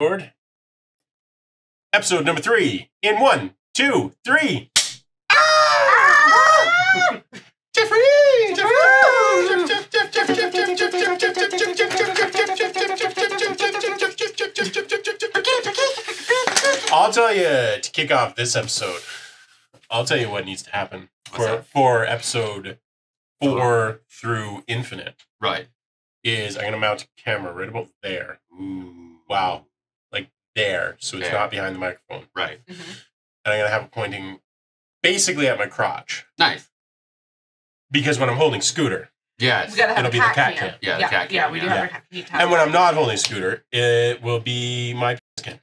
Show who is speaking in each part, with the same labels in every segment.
Speaker 1: Record. Episode number 3 in 1, 2, 3. Jeffrey! I'll tell you to kick off this episode. I'll tell you what needs to happen for episode 4 through Infinite.
Speaker 2: Right.
Speaker 1: Is I'm going to mount a camera right about there.
Speaker 2: Ooh.
Speaker 1: Wow. Like there. So it's not behind the microphone.
Speaker 2: Right.
Speaker 1: Mm-hmm. And I'm going to have it pointing basically at my crotch.
Speaker 2: Nice.
Speaker 1: Because when I'm holding Scooter,
Speaker 3: yes,
Speaker 1: it'll be the cat cam.
Speaker 2: Yeah, the cat cam.
Speaker 3: Yeah, we do have a cat cam.
Speaker 1: And when I'm not holding Scooter, it will be my skin.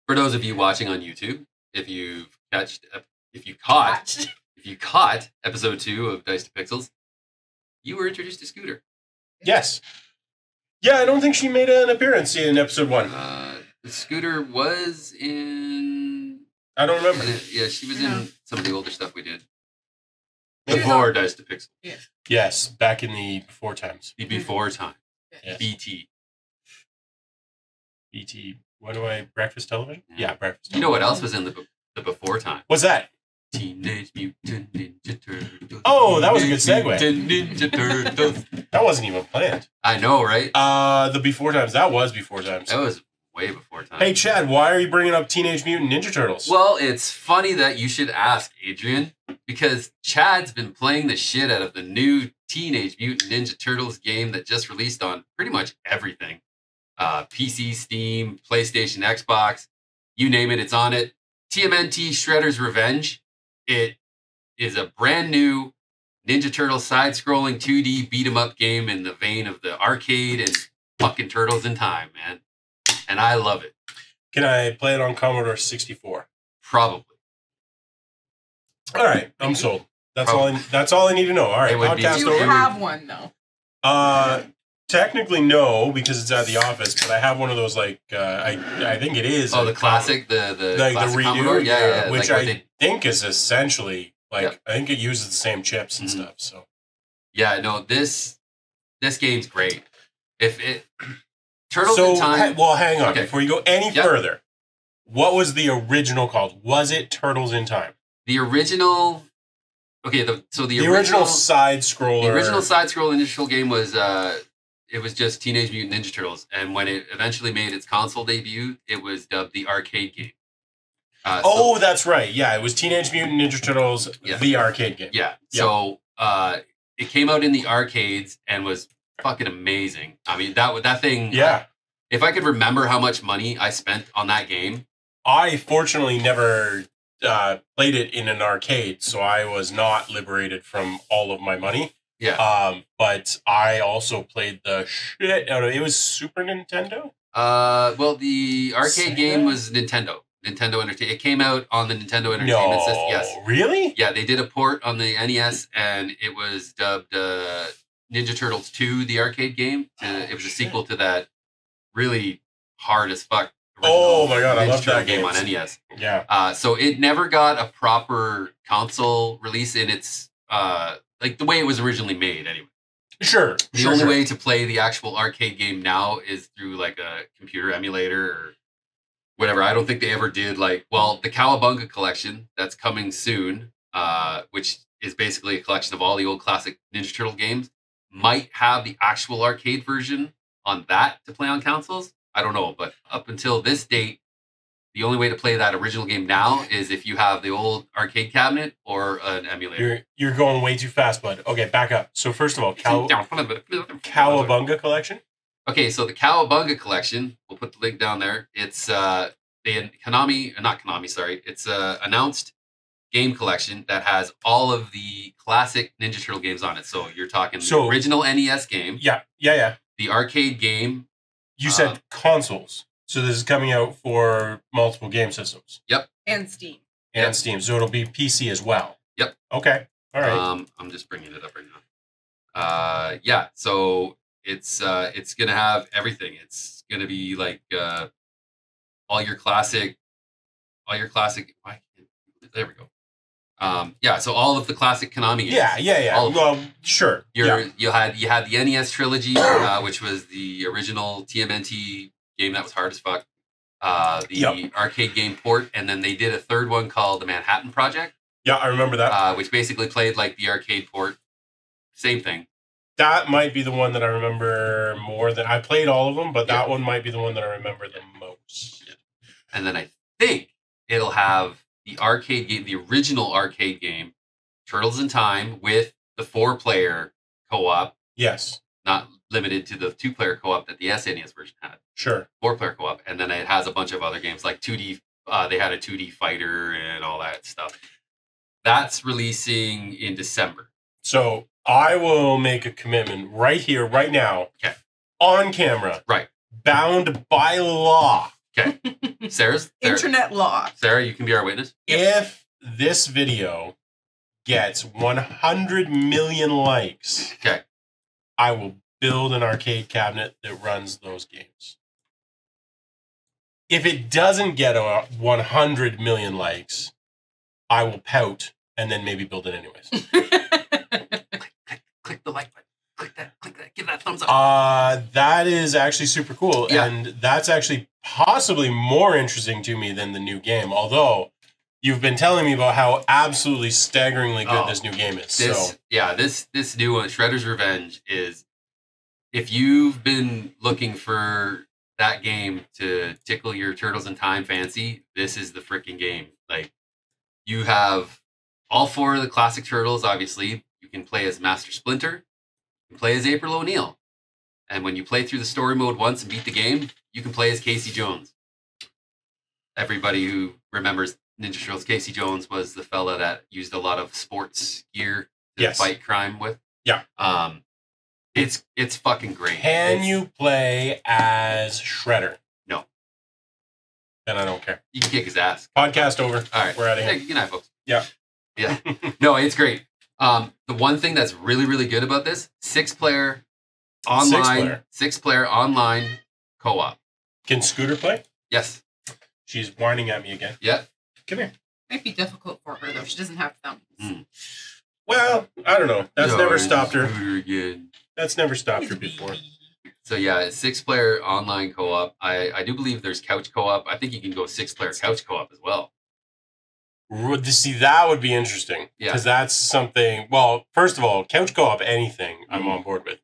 Speaker 2: For those of you watching on YouTube, if you caught episode 2 of Dice to Pixels, you were introduced to Scooter.
Speaker 1: Yes. Yeah, I don't think she made an appearance in episode 1.
Speaker 2: Scooter was in...
Speaker 1: I don't remember.
Speaker 2: Yeah, she was in some of the older stuff we did.
Speaker 1: Maybe.
Speaker 2: Before Dice to Pixels.
Speaker 3: Yes.
Speaker 1: Yes, back in the before times.
Speaker 2: The before time.
Speaker 1: Yes.
Speaker 2: BT.
Speaker 1: What do I... Breakfast television? Yeah, breakfast television.
Speaker 2: You know what else was in the before time?
Speaker 1: What's that?
Speaker 2: Teenage Mutant Ninja Turtles.
Speaker 1: Oh, that was a good segue.
Speaker 2: Ninja Turtles.
Speaker 1: That wasn't even planned.
Speaker 2: I know, right?
Speaker 1: The before times. That was before times.
Speaker 2: That was way before time.
Speaker 1: Hey, Chad, why are you bringing up Teenage Mutant Ninja Turtles?
Speaker 2: Well, it's funny that you should ask, Adrian, because Chad's been playing the shit out of the new Teenage Mutant Ninja Turtles game that just released on pretty much everything. PC, Steam, PlayStation, Xbox, you name it, it's on it. TMNT Shredder's Revenge. It is a brand new Ninja Turtle side-scrolling 2D beat-em-up game in the vein of the arcade and fucking Turtles in Time, man. And I love it.
Speaker 1: Can I play it on Commodore 64?
Speaker 2: Probably.
Speaker 1: All right, I'm sold. That's all I need to know. All right, podcast
Speaker 3: Do you have one though?
Speaker 1: Technically no, because it's at the office. But I have one of those like I think it is.
Speaker 2: Oh, the classic, the
Speaker 1: like
Speaker 2: classic
Speaker 1: the redo,
Speaker 2: Commodore? Yeah,
Speaker 1: which
Speaker 2: like
Speaker 1: I think is essentially like I think it uses the same chips and stuff. So
Speaker 2: yeah, no, this game's great. If it Turtles in Time.
Speaker 1: Well, hang on before you go any further. What was the original called? Was it Turtles in Time?
Speaker 2: The original. Okay, the
Speaker 1: original side scroller.
Speaker 2: The original side scroll initial game was it was just Teenage Mutant Ninja Turtles, and when it eventually made its console debut, it was dubbed the arcade game.
Speaker 1: That's right. Yeah, it was Teenage Mutant Ninja Turtles, the arcade game.
Speaker 2: Yeah. So it came out in the arcades and was fucking amazing. I mean, that thing.
Speaker 1: Yeah.
Speaker 2: If I could remember how much money I spent on that game.
Speaker 1: I fortunately never played it in an arcade, so I was not liberated from all of my money.
Speaker 2: Yeah.
Speaker 1: But I also played the shit out of it. It was Super Nintendo?
Speaker 2: Well, the arcade game was Nintendo Entertainment. It came out on the Nintendo Entertainment System. Yes.
Speaker 1: Really?
Speaker 2: Yeah, they did a port on the NES, and it was dubbed Ninja Turtles 2, the arcade game. It was a sequel to that really hard as fuck.
Speaker 1: Oh my god, I love that
Speaker 2: game on NES.
Speaker 1: Yeah.
Speaker 2: So it never got a proper console release in its like the way it was originally made. Anyway.
Speaker 1: Sure.
Speaker 2: The only way to play the actual arcade game now is through like a computer emulator or whatever. I don't think they ever did the Cowabunga Collection that's coming soon, which is basically a collection of all the old classic Ninja Turtle games, might have the actual arcade version on that to play on consoles. I don't know, but up until this date, the only way to play that original game now is if you have the old arcade cabinet or an emulator.
Speaker 1: You're going way too fast, bud. Okay, back up. So first of all, Cowabunga Collection?
Speaker 2: Okay, so the Cowabunga Collection, we'll put the link down there. It's it's a announced game collection that has all of the classic Ninja Turtle games on it. So you're talking the original NES game.
Speaker 1: Yeah.
Speaker 2: The arcade game.
Speaker 1: You said consoles. So this is coming out for multiple game systems.
Speaker 2: Yep.
Speaker 3: And Steam.
Speaker 1: Steam. So it'll be PC as well.
Speaker 2: Yep.
Speaker 1: Okay. All right.
Speaker 2: I'm just bringing it up right now. Yeah. So it's gonna have everything. It's gonna be like all your classic. There we go. Yeah, so all of the classic Konami games.
Speaker 1: Yeah. Well, sure.
Speaker 2: You had the NES trilogy, which was the original TMNT game that was hard as fuck. the arcade game port, and then they did a third one called the Manhattan Project.
Speaker 1: Yeah, I remember that.
Speaker 2: Which basically played like the arcade port. Same thing.
Speaker 1: That might be the one that I remember more than... I played all of them, but that one might be the one that I remember the most.
Speaker 2: Yeah. And then I think it'll have the arcade game, the original arcade game, Turtles in Time, with the 4-player co-op.
Speaker 1: Yes.
Speaker 2: Not limited to the 2-player co-op that the SNES version had.
Speaker 1: Sure.
Speaker 2: 4-player co-op. And then it has a bunch of other games like 2D. They had a 2D fighter and all that stuff. That's releasing in December.
Speaker 1: So I will make a commitment right here, right now.
Speaker 2: Okay.
Speaker 1: On camera.
Speaker 2: Right.
Speaker 1: Bound by law.
Speaker 2: Okay. Sarah,
Speaker 3: Internet law.
Speaker 2: Sarah, you can be our witness.
Speaker 1: If this video gets 100 million likes,
Speaker 2: okay,
Speaker 1: I will build an arcade cabinet that runs those games. If it doesn't get 100 million likes, I will pout and then maybe build it anyways.
Speaker 2: click the like button. Click that. Give that thumbs up.
Speaker 1: That is actually super cool.
Speaker 2: Yeah.
Speaker 1: And that's actually possibly more interesting to me than the new game. Although you've been telling me about how absolutely staggeringly good this new game is.
Speaker 2: This new one, Shredder's Revenge, is, if you've been looking for that game to tickle your Turtles in Time fancy, this is the freaking game. Like, you have all 4 of the classic Turtles, obviously. You can play as Master Splinter. You can play as April O'Neil. And when you play through the story mode once and beat the game, you can play as Casey Jones. Everybody who remembers Ninja Turtles, Casey Jones was the fella that used a lot of sports gear to fight crime with.
Speaker 1: Yeah.
Speaker 2: It's fucking great.
Speaker 1: Can you play as Shredder?
Speaker 2: No.
Speaker 1: Then I don't care.
Speaker 2: You can kick his ass.
Speaker 1: Podcast over.
Speaker 2: All right.
Speaker 1: We're out of here.
Speaker 2: Hey, good night, folks.
Speaker 1: Yeah.
Speaker 2: Yeah. No, it's great. The one thing that's really, really good about this, 6-player online, 6-player online co-op.
Speaker 1: Can Scooter play?
Speaker 2: Yes.
Speaker 1: She's whining at me again.
Speaker 2: Yep.
Speaker 1: Come here.
Speaker 3: Might be difficult for her, though. She doesn't have thumbs.
Speaker 1: Well, I don't know. That's never stopped her.
Speaker 2: Again.
Speaker 1: That's never stopped her before.
Speaker 2: So yeah, 6-player online co-op. I do believe there's couch co-op. I think you can go 6-player couch co-op as well.
Speaker 1: See, that would be interesting.
Speaker 2: Yeah.
Speaker 1: Because that's something... Well, first of all, couch co-op, anything, I'm on board with.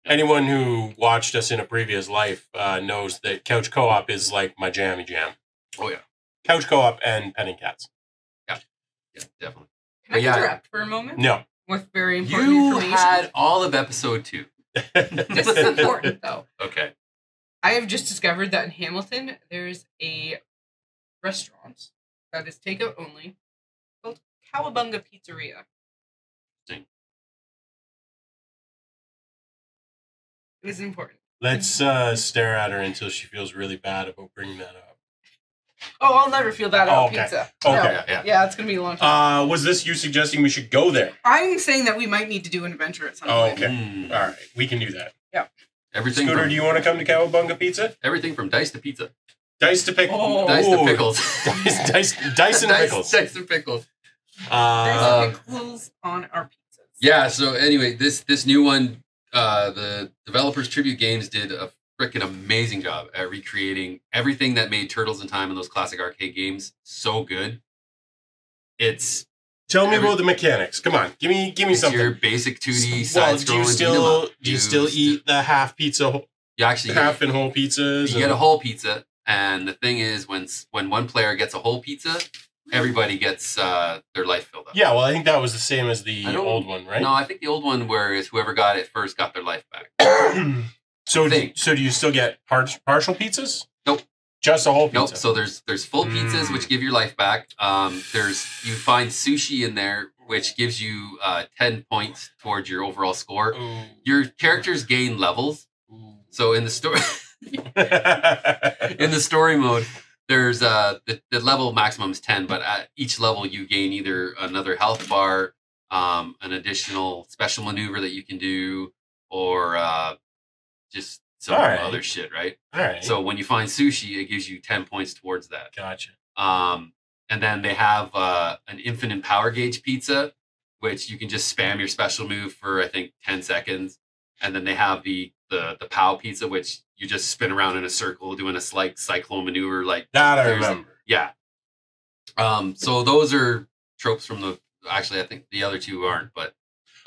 Speaker 1: Anyone who watched us in a previous life knows that couch co-op is like my jammy jam.
Speaker 2: Oh, yeah.
Speaker 1: Couch co-op and petting cats.
Speaker 2: Yeah. Yeah, definitely.
Speaker 3: Can I interrupt for a moment?
Speaker 1: No.
Speaker 3: With very important
Speaker 2: You
Speaker 3: information.
Speaker 2: had all of episode 2.
Speaker 3: This is important, though.
Speaker 2: Okay.
Speaker 3: I have just discovered that in Hamilton, there's a restaurant that is takeout only called Cowabunga Pizzeria.
Speaker 2: Interesting.
Speaker 3: It is important.
Speaker 1: Let's stare at her until she feels really bad about bringing that up.
Speaker 3: Oh, I'll never feel that about pizza.
Speaker 1: Okay.
Speaker 3: No. Yeah, it's going to be a long time.
Speaker 1: Was this you suggesting we should go there?
Speaker 3: I'm saying that we might need to do an adventure at some point.
Speaker 1: Okay. All right. We can do that.
Speaker 3: Yeah.
Speaker 2: Everything
Speaker 1: Scooter,
Speaker 2: from,
Speaker 1: do you want to come to Cowabunga Pizza?
Speaker 2: Everything from dice to pizza.
Speaker 1: Dice to pickles.
Speaker 3: Oh.
Speaker 2: Dice to pickles.
Speaker 1: Dice and pickles.
Speaker 2: Dice and pickles.
Speaker 3: There's pickles on our pizzas.
Speaker 2: Yeah, so anyway, this new one, the developers Tribute Games did a freaking amazing job at recreating everything that made Turtles in Time and those classic arcade games so good. It's
Speaker 1: Tell me about the mechanics. Come on, give me something.
Speaker 2: Your basic 2D
Speaker 1: Well,
Speaker 2: side-scrolling.
Speaker 1: do you still eat the half pizza?
Speaker 2: You actually
Speaker 1: half and whole pizzas.
Speaker 2: You get a whole pizza, and the thing is, when one player gets a whole pizza, everybody gets their life filled up.
Speaker 1: Yeah, well, I think that was the same as the old one, right?
Speaker 2: No, I think the old one whereas whoever got it first got their life back.
Speaker 1: So do you still get partial pizzas?
Speaker 2: Nope.
Speaker 1: Just a whole pizza?
Speaker 2: Nope. So there's full pizzas, which give your life back. You find sushi in there, which gives you 10 points towards your overall score.
Speaker 1: Ooh.
Speaker 2: Your characters gain levels.
Speaker 1: Ooh.
Speaker 2: So in the story, in the story mode, there's the level maximum is 10, but at each level you gain either another health bar, an additional special maneuver that you can do, or just some other shit, right?
Speaker 1: All right.
Speaker 2: So when you find sushi, it gives you 10 points towards that.
Speaker 1: Gotcha.
Speaker 2: And then they have an infinite power gauge pizza, which you can just spam your special move for, I think, 10 seconds. And then they have the the POW pizza, which you just spin around in a circle doing a slight cyclone maneuver. Like
Speaker 1: That I remember.
Speaker 2: Yeah. So those are tropes from the. Actually, I think the other two aren't, but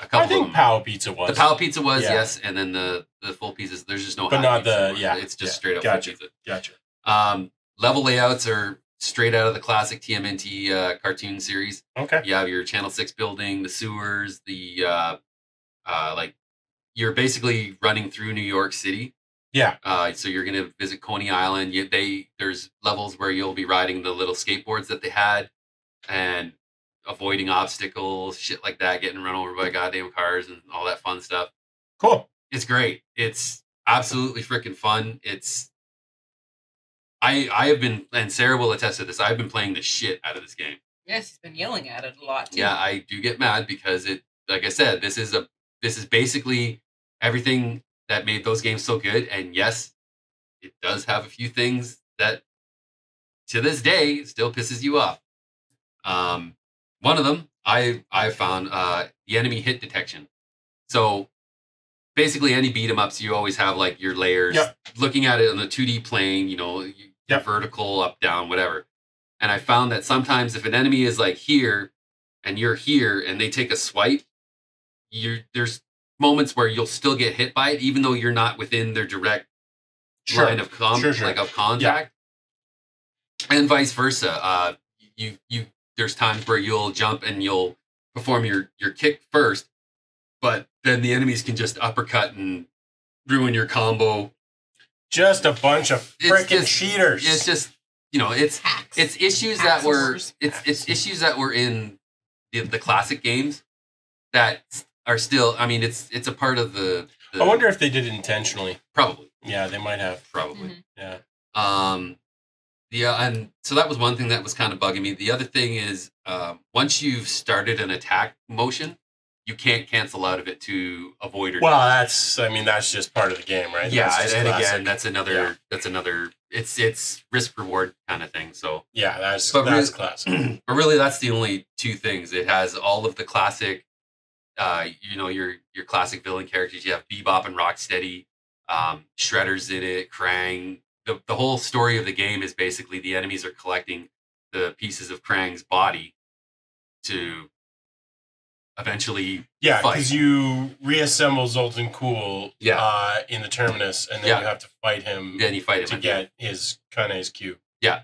Speaker 2: a couple.
Speaker 1: I think
Speaker 2: of them.
Speaker 1: POW pizza was.
Speaker 2: The POW pizza was yes, and then the full pizzas. There's just no.
Speaker 1: But not
Speaker 2: pizza
Speaker 1: the
Speaker 2: It's just straight up full pizza.
Speaker 1: Gotcha.
Speaker 2: Level layouts are straight out of the classic TMNT cartoon series.
Speaker 1: Okay.
Speaker 2: You have your Channel 6 building, the sewers, the like you're basically running through New York City.
Speaker 1: Yeah.
Speaker 2: So you're gonna visit Coney Island. There's levels where you'll be riding the little skateboards that they had and avoiding obstacles, shit like that, getting run over by goddamn cars and all that fun stuff.
Speaker 1: Cool.
Speaker 2: It's great. It's absolutely freaking fun. I have been, and Sarah will attest to this, I've been playing the shit out of this game.
Speaker 3: Yes, he's been yelling at it a lot too.
Speaker 2: Yeah, I do get mad because like I said, this is basically everything that made those games so good. And yes, it does have a few things that to this day still pisses you off. One of them I found the enemy hit detection. So basically any beat 'em ups, you always have like your layers.
Speaker 1: Yep.
Speaker 2: Looking at it on the 2D plane,
Speaker 1: Yep.
Speaker 2: vertical, up, down, whatever. And I found that sometimes if an enemy is like here and you're here and they take a swipe, there's moments where you'll still get hit by it, even though you're not within their direct line of of contact. Yeah. And vice versa. There's times where you'll jump and you'll perform your kick first, but then the enemies can just uppercut and ruin your combo.
Speaker 1: Just a bunch of freaking cheaters.
Speaker 2: It's just it's issues that were issues that were in the classic games that are still. I mean, it's a part of the.
Speaker 1: I wonder if they did it intentionally.
Speaker 2: Probably.
Speaker 1: Yeah, they might have.
Speaker 2: Probably.
Speaker 1: Mm-hmm.
Speaker 2: Yeah. Yeah, and so that was one thing that was kind of bugging me. The other thing is, once you've started an attack motion, you can't cancel out of it to avoid or.
Speaker 1: Well, that's just part of the game, right?
Speaker 2: Yeah, and again, that's another. It's risk reward kind of thing. So
Speaker 1: yeah, that's classic.
Speaker 2: But really, that's the only two things. It has all of the classic, your classic villain characters. You have Bebop and Rocksteady, Shredder's in it, Krang. The whole story of the game is basically the enemies are collecting the pieces of Krang's body to eventually
Speaker 1: fight. Because you reassemble Zoltan Cool in the Terminus, and then you have to fight him.
Speaker 2: Then you fight him
Speaker 1: to get his cube.
Speaker 2: Yeah.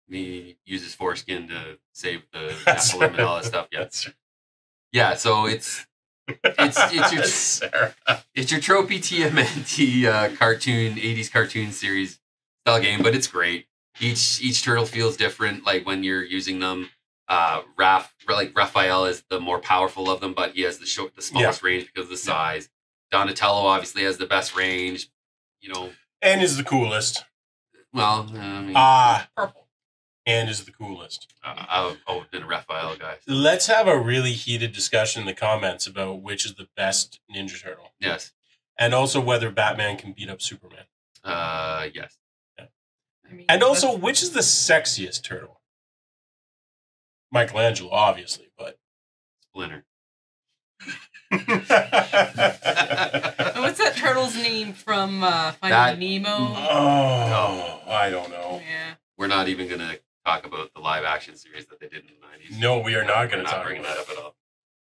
Speaker 2: He uses foreskin to save the Nephilim and all that stuff. Yeah, yeah. So it's your tropey TMNT cartoon 80s cartoon series style game, but it's great. Each turtle feels different. Like when you're using them, Raphael is the more powerful of them, but he has the smallest range because of the size. Donatello obviously has the best range,
Speaker 1: and is the coolest.
Speaker 2: Well,
Speaker 3: purple.
Speaker 1: And is the coolest.
Speaker 2: I've always been a Raphael guy. So.
Speaker 1: Let's have a really heated discussion in the comments about which is the best Ninja Turtle.
Speaker 2: Yes.
Speaker 1: And also whether Batman can beat up Superman.
Speaker 2: Yes.
Speaker 1: Yeah. And also, which is the sexiest turtle? Michelangelo, obviously, but...
Speaker 2: Splinter.
Speaker 3: What's that turtle's name from Finding Nemo?
Speaker 1: Oh, I don't know.
Speaker 3: Yeah.
Speaker 2: We're not even going to talk about the live action series that they did in the 90s.
Speaker 1: No, we are not going to talk
Speaker 2: bringing that up at all.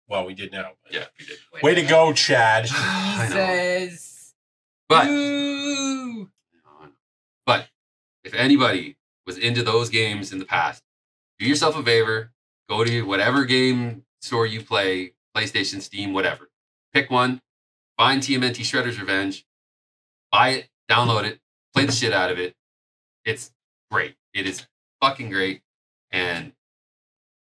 Speaker 1: Well, we did now.
Speaker 2: But yeah, we did.
Speaker 1: Way to go, Chad.
Speaker 3: Jesus.
Speaker 2: But, but if anybody was into those games in the past, do yourself a favor, go to whatever game store you play, PlayStation, Steam, whatever. Pick one, find TMNT Shredder's Revenge, buy it, download it, play the shit out of it. It's great. It is fucking great. And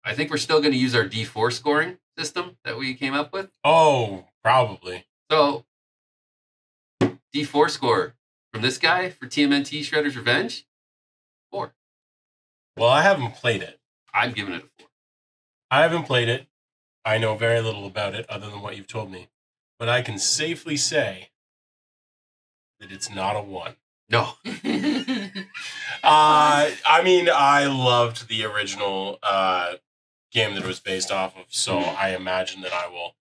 Speaker 2: I think we're still going to use our D4 scoring system that we came up with.
Speaker 1: Oh, probably.
Speaker 2: So, D4 score from this guy for TMNT Shredder's Revenge, 4.
Speaker 1: Well, I haven't played it.
Speaker 2: I'm giving it a 4.
Speaker 1: I haven't played it. I know very little about it other than what you've told me. But I can safely say that it's not a 1.
Speaker 2: No.
Speaker 1: I loved the original game that it was based off of, so I imagine that I will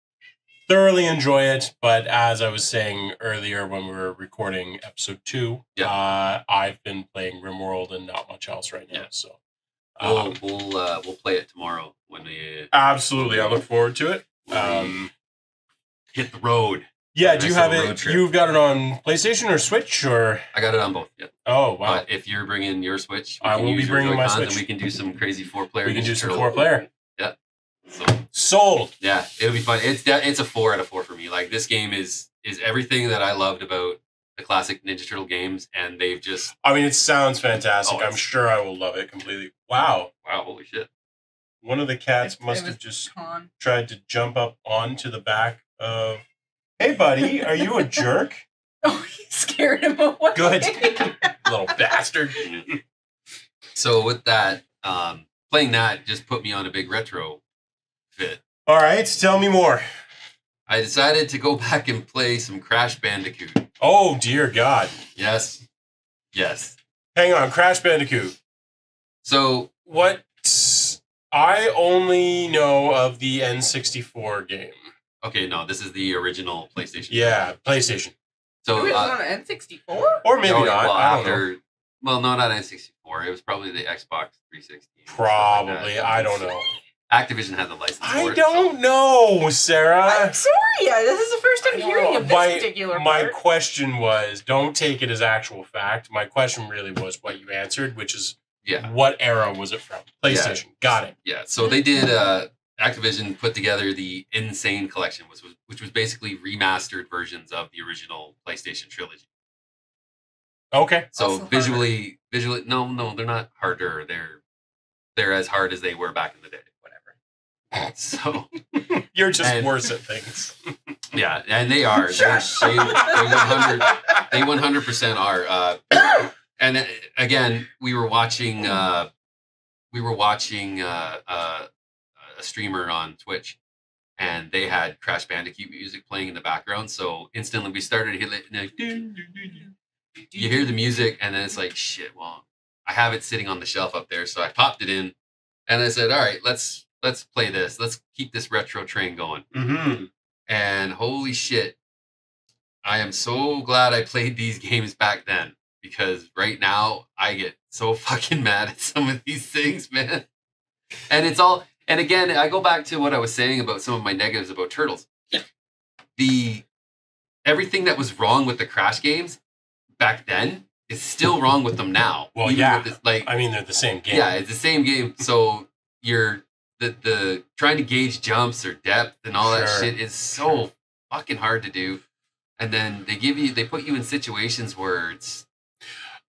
Speaker 1: thoroughly enjoy it, but as I was saying earlier when we were recording episode 2, I've been playing RimWorld and not much else right now. So
Speaker 2: we'll play it tomorrow when we
Speaker 1: absolutely. I look forward to it.
Speaker 2: Hit the road.
Speaker 1: Yeah, do you have it? You've got it on PlayStation or Switch, or
Speaker 2: I got it on both. Yeah.
Speaker 1: Oh wow!
Speaker 2: But if you're bringing your Switch,
Speaker 1: I will be bringing my Switch.
Speaker 2: And we can do some crazy 4-player.
Speaker 1: We can do some 4-player.
Speaker 2: Yeah. So
Speaker 1: sold.
Speaker 2: Yeah, it'll be fun. It's a 4 out of 4 for me. Like this game is everything that I loved about the classic Ninja Turtle games, and they've just.
Speaker 1: I mean, it sounds fantastic. I'm sure I will love it completely. Wow!
Speaker 2: Holy shit!
Speaker 1: One of the cats must have just tried to jump up onto the back of. Hey, buddy, are you a jerk?
Speaker 3: Oh, he scared him away.
Speaker 1: Good. Little bastard.
Speaker 2: So with that, playing that just put me on a big retro fit.
Speaker 1: All right, tell me more.
Speaker 2: I decided to go back and play some Crash Bandicoot.
Speaker 1: Oh, dear God.
Speaker 2: Yes. Yes.
Speaker 1: Hang on, Crash Bandicoot.
Speaker 2: So
Speaker 1: what? I only know of the N64 game.
Speaker 2: Okay, no, this is the original PlayStation.
Speaker 1: Yeah, PlayStation.
Speaker 3: So it was on an N64?
Speaker 1: Or maybe not. Well, I don't know.
Speaker 2: Well, no, not N64. It was probably the Xbox 360.
Speaker 1: Probably. I don't know.
Speaker 2: Activision had the license for it.
Speaker 1: I don't know, Sarah.
Speaker 3: I'm sorry. This is the first time hearing of this particular part.
Speaker 1: My question was, don't take it as actual fact. My question really was what you answered, which is, what era was it from? PlayStation. Got it.
Speaker 2: Yeah, so they did... Activision put together the Insane Collection, which was basically remastered versions of the original PlayStation trilogy.
Speaker 1: Okay.
Speaker 2: So
Speaker 3: also
Speaker 2: visually, no, they're not harder. They're as hard as they were back in the day. Whatever. So
Speaker 1: you're just worse at things.
Speaker 2: Yeah, and they are. They 100% are. And again, we were watching. A streamer on Twitch, and they had Crash Bandicoot music playing in the background. So instantly we started hitting like, you hear the music, and then it's like, shit. Well, I have it sitting on the shelf up there, so I popped it in, and I said, all right, let's play this. Let's keep this retro train going.
Speaker 1: Mm-hmm.
Speaker 2: And holy shit, I am so glad I played these games back then, because right now I get so fucking mad at some of these things, man. And it's all. And again, I go back to what I was saying about some of my negatives about Turtles. Everything that was wrong with the Crash games back then is still wrong with them now.
Speaker 1: Well,
Speaker 2: with this,
Speaker 1: I mean, they're the same game.
Speaker 2: Yeah, it's the same game. So you're the trying to gauge jumps or depth and all that shit is so fucking hard to do. And then they put you in situations where it's.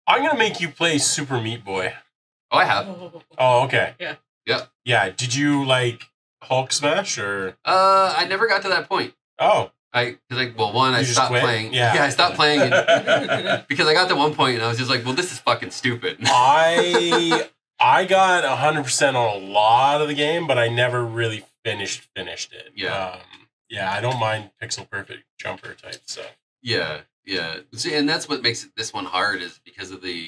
Speaker 1: I'm gonna make you play Super Meat Boy.
Speaker 2: Oh, I have.
Speaker 1: Oh, okay.
Speaker 3: Yeah.
Speaker 2: Yeah.
Speaker 1: Yeah. Did you like Hulk Smash or?
Speaker 2: I never got to that point.
Speaker 1: Oh.
Speaker 2: I stopped playing. Yeah, I stopped playing because I got to one point and I was just like, well, this is fucking stupid.
Speaker 1: I got 100% on a lot of the game, but I never really finished it.
Speaker 2: Yeah.
Speaker 1: I don't mind pixel perfect jumper type stuff.
Speaker 2: Yeah. See, and that's what makes this one hard is because of the.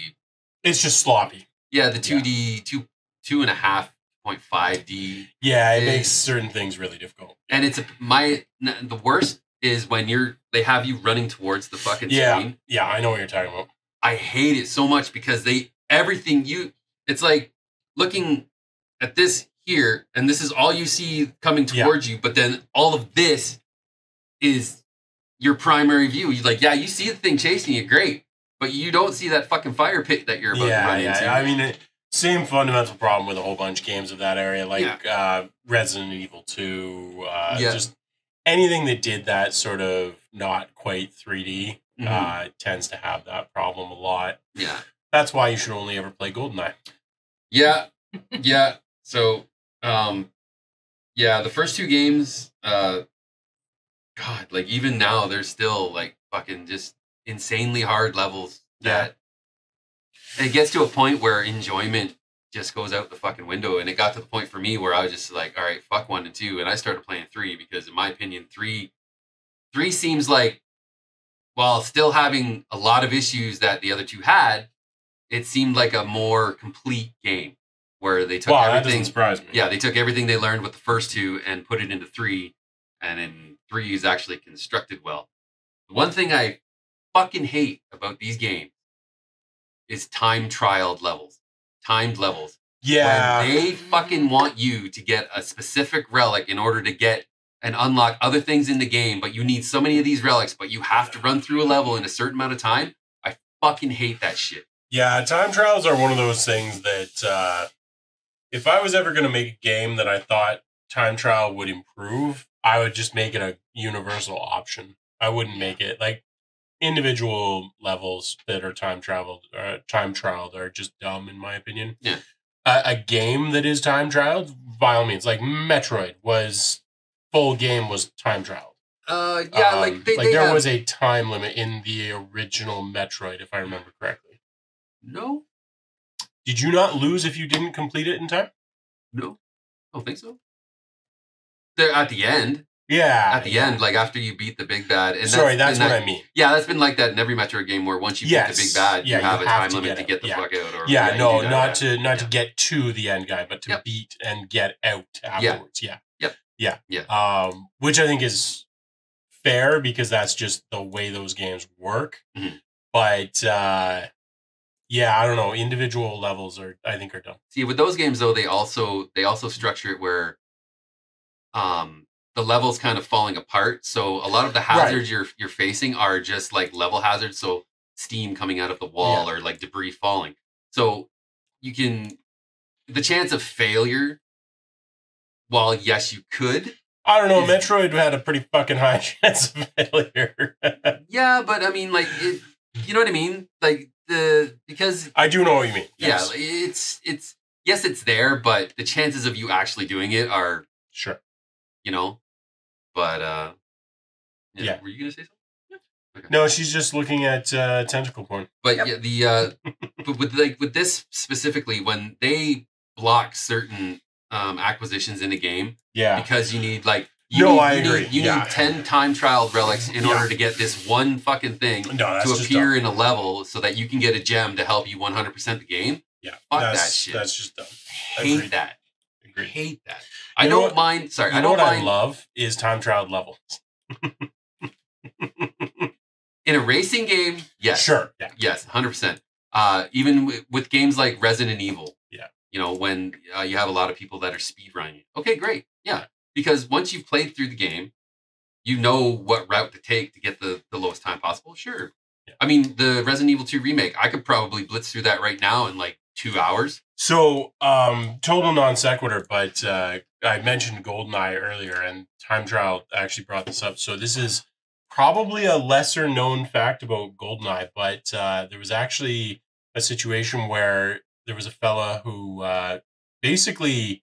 Speaker 1: It's just sloppy.
Speaker 2: Yeah, the 2D 2.5D.
Speaker 1: Yeah, it makes certain things really difficult.
Speaker 2: And it's the worst is when they have you running towards the fucking screen.
Speaker 1: Yeah, I know what you're talking about.
Speaker 2: I hate it so much because it's like looking at this here and this is all you see coming towards you, but then all of this is your primary view. You you see the thing chasing you, great, but you don't see that fucking fire pit that you're about to run into.
Speaker 1: I mean, same fundamental problem with a whole bunch of games of that area, like Resident Evil 2, just anything that did that sort of not quite 3D tends to have that problem a lot.
Speaker 2: Yeah.
Speaker 1: That's why you should only ever play GoldenEye.
Speaker 2: Yeah. Yeah. So, the first two games, God, like even now, there's still like fucking just insanely hard levels that it gets to a point where enjoyment just goes out the fucking window. And it got to the point for me where I was just like, all right, fuck 1 and 2. And I started playing 3 because in my opinion, 3 seems like, while still having a lot of issues that the other two had, it seemed like a more complete game where they took everything.
Speaker 1: That doesn't surprise me.
Speaker 2: Yeah, they took everything they learned with the first two and put it into 3 and then 3 is actually constructed well. The one thing I fucking hate about these games is timed levels.
Speaker 1: Yeah.
Speaker 2: When they fucking want you to get a specific relic in order to get and unlock other things in the game, but you need so many of these relics, but you have to run through a level in a certain amount of time. I fucking hate that shit.
Speaker 1: Yeah, time trials are one of those things that if I was ever going to make a game that I thought time trial would improve, I would just make it a universal option. I wouldn't make it like individual levels that are time trialed are just dumb in my opinion.
Speaker 2: Yeah.
Speaker 1: A game that is time trialed, by all means, like Metroid full game was time trialed. There was a time limit in the original Metroid, if I remember correctly.
Speaker 2: No.
Speaker 1: Did you not lose if you didn't complete it in time?
Speaker 2: No. I don't think so. They're at the end.
Speaker 1: Yeah.
Speaker 2: At the end, like after you beat the big bad. And
Speaker 1: that's what I mean.
Speaker 2: Yeah, that's been like that in every Metroid game where once you beat the big bad, you have a time limit to get the fuck out. Or,
Speaker 1: not to get to the end guy, but to beat and get out afterwards. Yeah. Which I think is fair because that's just the way those games work.
Speaker 2: Mm-hmm.
Speaker 1: But I don't know. Individual levels are dumb.
Speaker 2: See, with those games though, they also structure it where the level's kind of falling apart. So a lot of the hazards you're facing are just like level hazards. So steam coming out of the wall or like debris falling. So the chance of failure, while yes, you could.
Speaker 1: I don't know. Metroid had a pretty fucking high chance of failure.
Speaker 2: Yeah, but I mean, like, you know what I mean? Like because
Speaker 1: I do know what you mean.
Speaker 2: Yes. Yeah, it's there, but the chances of you actually doing it are
Speaker 1: sure.
Speaker 2: You know, but
Speaker 1: yeah.
Speaker 2: Were you gonna say something? Yeah. Okay.
Speaker 1: No, she's just looking at tentacle porn.
Speaker 2: But but with this specifically, when they block certain acquisitions in a game, because you need like you need 10 time trial relics in order to get this one fucking thing to appear in a level so that you can get a gem to help you 100% the game.
Speaker 1: Yeah,
Speaker 2: fuck that shit.
Speaker 1: That's just dumb.
Speaker 2: Hate that.
Speaker 1: Agreed.
Speaker 2: Hate that. I don't mind. Sorry,
Speaker 1: I don't mind. I love is time trial levels.
Speaker 2: In a racing game, yes.
Speaker 1: Sure. Yeah.
Speaker 2: Yes, 100%. Even with games like Resident Evil.
Speaker 1: Yeah.
Speaker 2: You know, when you have a lot of people that are speedrunning. Okay, great. Yeah. Because once you've played through the game, you know what route to take to get the lowest time possible. Sure. Yeah. I mean, the Resident Evil 2 remake, I could probably blitz through that right now in like 2 hours.
Speaker 1: So, total non sequitur, but I mentioned Goldeneye earlier, and time trial actually brought this up. So this is probably a lesser known fact about Goldeneye, but there was actually a situation where there was a fella who basically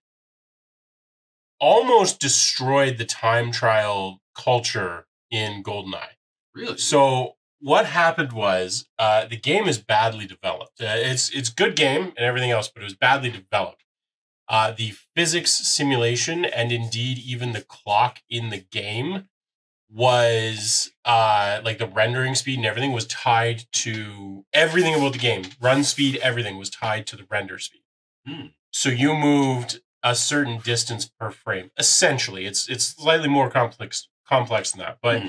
Speaker 1: almost destroyed the time trial culture in Goldeneye.
Speaker 2: Really?
Speaker 1: So what happened was the game is badly developed. It's good game and everything else, but it was badly developed. The physics simulation and indeed even the clock in the game was like the rendering speed and everything was tied to everything about the game. Run speed, everything was tied to the render speed. So you moved a certain distance per frame. Essentially, it's slightly more complex than that. But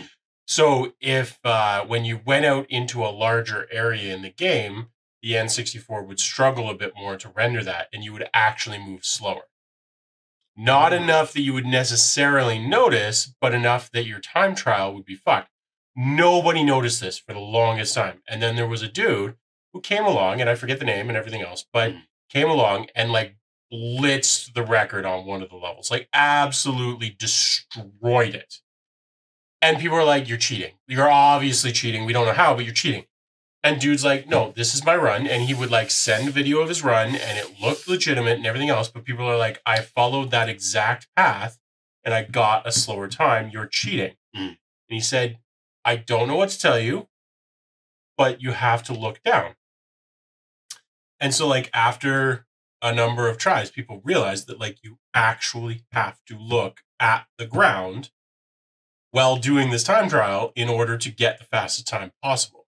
Speaker 1: so if when you went out into a larger area in the game, the N64 would struggle a bit more to render that, and you would actually move slower. Not enough that you would necessarily notice, but enough that your time trial would be fucked. Nobody noticed this for the longest time. And then there was a dude who came along, and I forget the name and everything else, but came along and like blitzed the record on one of the levels. Like absolutely destroyed it. And people are like, you're cheating. You're obviously cheating. We don't know how, but you're cheating. And dude's like, no, this is my run. And he would like send a video of his run and it looked legitimate and everything else. But people are like, I followed that exact path and I got a slower time. You're cheating. And he said, I don't know what to tell you, but you have to look down. And so like after a number of tries, people realized that like you actually have to look at the ground while doing this time trial in order to get the fastest time possible.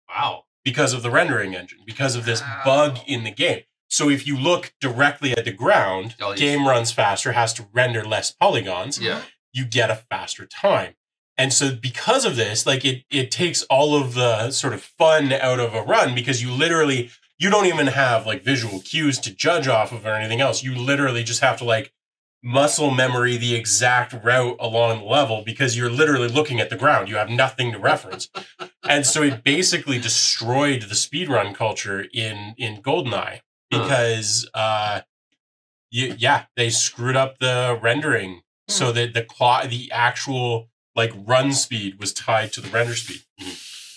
Speaker 2: Wow.
Speaker 1: Because of the rendering engine, because of this bug in the game. So if you look directly at the ground, game runs faster, has to render less polygons.
Speaker 2: Yeah.
Speaker 1: you get a faster time. And so because of this, like it takes all of the sort of fun out of a run, because you don't even have like visual cues to judge off of or anything else. You literally just have to like muscle memory the exact route along the level, because you're literally looking at the ground. You have nothing to reference. And so it basically destroyed the speedrun culture in Goldeneye, because they screwed up the rendering so that the actual like run speed was tied to the render speed.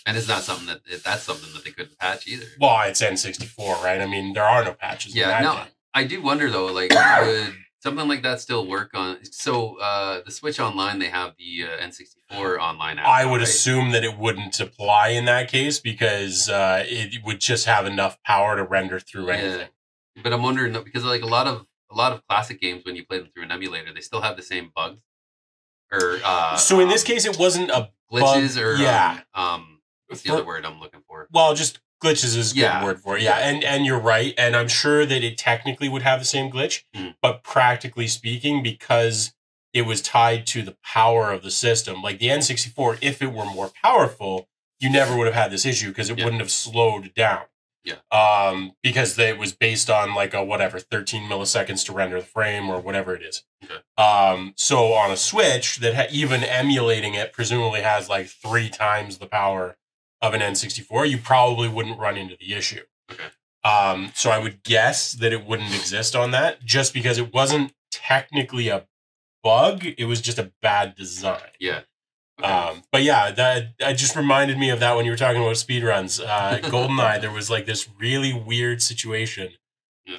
Speaker 2: And it's not something that's something that they couldn't patch either.
Speaker 1: Well, it's N64, right? I mean, there are no patches.
Speaker 2: Yeah, no, I do wonder though, like, would something like that still work on? So the Switch Online, they have the N64 online app.
Speaker 1: I would assume that it wouldn't apply in that case, because it would just have enough power to render through anything.
Speaker 2: But I'm wondering, because like a lot of classic games, when you play them through an emulator, they still have the same bugs. Or
Speaker 1: so in this case, it wasn't a
Speaker 2: glitches
Speaker 1: bug.
Speaker 2: Or what's the other word I'm looking for?
Speaker 1: Well, just glitches is a good word for it. Yeah, and you're right. And I'm sure that it technically would have the same glitch, but practically speaking, because it was tied to the power of the system, like the N64, if it were more powerful, you never would have had this issue, because it wouldn't have slowed down.
Speaker 2: Yeah.
Speaker 1: Because it was based on like a 13 milliseconds to render the frame or whatever it is.
Speaker 2: Okay.
Speaker 1: So on a Switch that even emulating it presumably has like 3 times the power of an N64, you probably wouldn't run into the issue.
Speaker 2: Okay.
Speaker 1: So I would guess that it wouldn't exist on that, just because it wasn't technically a bug. It was just a bad design.
Speaker 2: Yeah. Okay.
Speaker 1: But yeah, that just reminded me of that when you were talking about speedruns. Goldeneye, there was like this really weird situation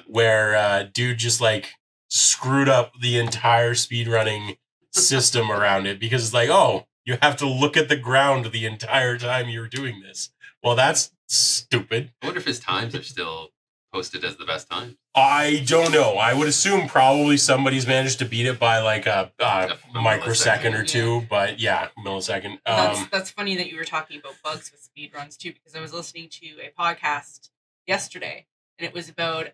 Speaker 1: where dude just like screwed up the entire speedrunning system around it, because it's like, oh, you have to look at the ground the entire time you're doing this. Well, that's stupid.
Speaker 2: I wonder if his times are still posted as the best time.
Speaker 1: I don't know. I would assume probably somebody's managed to beat it by like a microsecond or two, but yeah, millisecond.
Speaker 3: That's funny that you were talking about bugs with speedruns too, because I was listening to a podcast yesterday, and it was about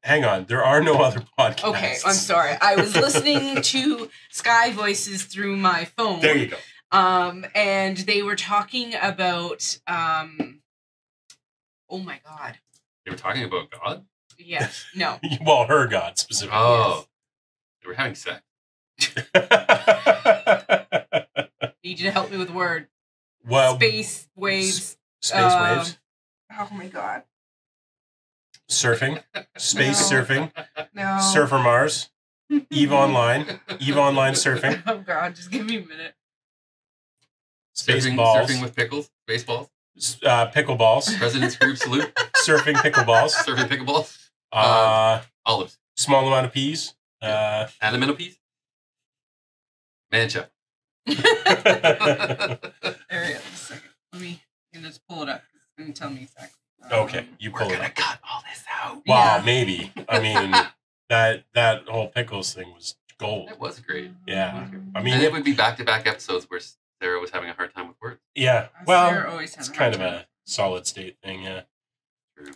Speaker 1: hang on, there are no other podcasts.
Speaker 3: Okay, I'm sorry. I was listening to Sky Voices through my phone.
Speaker 1: There you go.
Speaker 3: And they were talking about oh my god.
Speaker 2: They were talking about God?
Speaker 3: Yes. No.
Speaker 1: Well, her God specifically.
Speaker 2: Oh.
Speaker 1: Yes.
Speaker 2: They were having sex.
Speaker 3: Need you to help me with the word.
Speaker 1: Well,
Speaker 3: space waves.
Speaker 1: Space waves.
Speaker 3: Oh my god.
Speaker 1: Surfing. Space
Speaker 3: No.
Speaker 1: surfing.
Speaker 3: No.
Speaker 1: Surfer Mars. Eve Online. Eve Online surfing.
Speaker 3: Oh god, just give me a minute.
Speaker 1: Space balls.
Speaker 2: Surfing with pickles. Baseballs.
Speaker 1: Pickleballs.
Speaker 2: President's group salute.
Speaker 1: Surfing pickleballs.
Speaker 2: Surfing pickleballs. Olives.
Speaker 1: Small amount of peas.
Speaker 2: Animal peas. Mancha.
Speaker 3: There we go. Just a second. Let me just pull it up. It's going to tell me exactly.
Speaker 1: Okay, you pull
Speaker 2: We're
Speaker 1: it
Speaker 2: gonna
Speaker 1: up.
Speaker 2: cut all this out.
Speaker 1: Wow,
Speaker 3: Yeah.
Speaker 1: maybe. I mean, that whole pickles thing was gold.
Speaker 2: It was great.
Speaker 1: Yeah. I mean,
Speaker 2: And it would be back-to-back episodes where Sarah was having a hard time with words.
Speaker 1: yeah.
Speaker 3: Sarah
Speaker 1: Well,
Speaker 3: always has
Speaker 1: it's
Speaker 3: a
Speaker 1: kind
Speaker 3: hard
Speaker 1: of a solid state thing, yeah.
Speaker 2: True.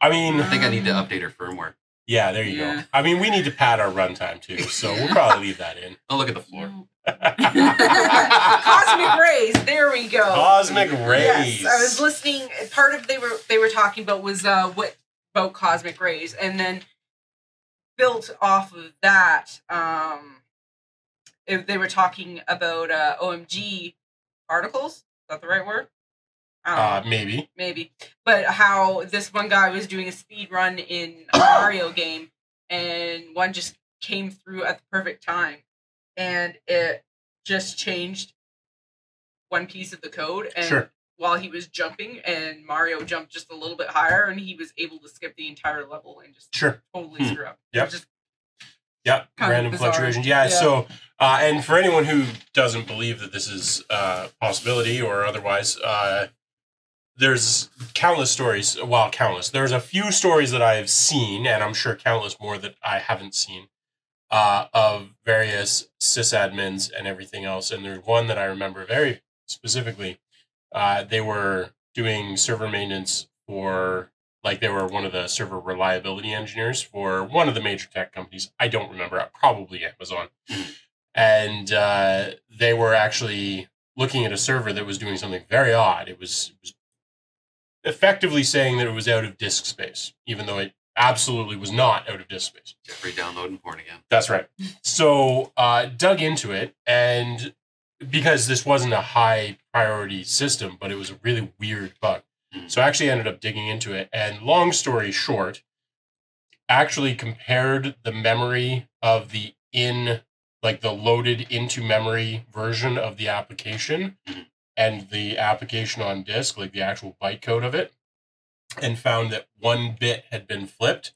Speaker 1: I mean,
Speaker 2: I think I need to update her firmware.
Speaker 1: yeah, there you go.
Speaker 3: Yeah.
Speaker 1: I mean, we need to pad our runtime too, so we'll probably leave that in.
Speaker 2: I'll look at the floor.
Speaker 3: Cosmic rays. There we go.
Speaker 1: Cosmic rays.
Speaker 3: Yes, I was listening. Part of they were talking about was what about cosmic rays, and then built off of that, they were talking about OMG particles. Is that the right word?
Speaker 1: Maybe.
Speaker 3: Maybe, but how this one guy was doing a speed run in a Mario game, and one just came through at the perfect time, and it just changed one piece of the code, and
Speaker 1: Sure.
Speaker 3: while he was jumping, and Mario jumped just a little bit higher, and he was able to skip the entire level and just
Speaker 1: Sure.
Speaker 3: totally screw up.
Speaker 1: Yep.
Speaker 3: It was just
Speaker 1: Yep.
Speaker 3: kind of
Speaker 1: Random
Speaker 3: bizarre.
Speaker 1: fluctuations. Yeah.
Speaker 3: Yeah.
Speaker 1: So, and for anyone who doesn't believe that this is a possibility or otherwise, there's countless stories. Well, countless. There's a few stories that I've seen, and I'm sure countless more that I haven't seen, of various sysadmins and everything else. And there's one that I remember very specifically. They were doing server maintenance for Like they were one of the server reliability engineers for one of the major tech companies. I don't remember, probably Amazon. And they were actually looking at a server that was doing something very odd. It was effectively saying that it was out of disk space, even though it absolutely was not out of disk space.
Speaker 2: Jeffrey downloading porn again.
Speaker 1: That's right. So dug into it, and because this wasn't a high priority system, but it was a really weird bug. So I actually ended up digging into it, and long story short, actually compared the memory of the loaded into memory version of the application and the application on disk, like the actual bytecode of it, and found that one bit had been flipped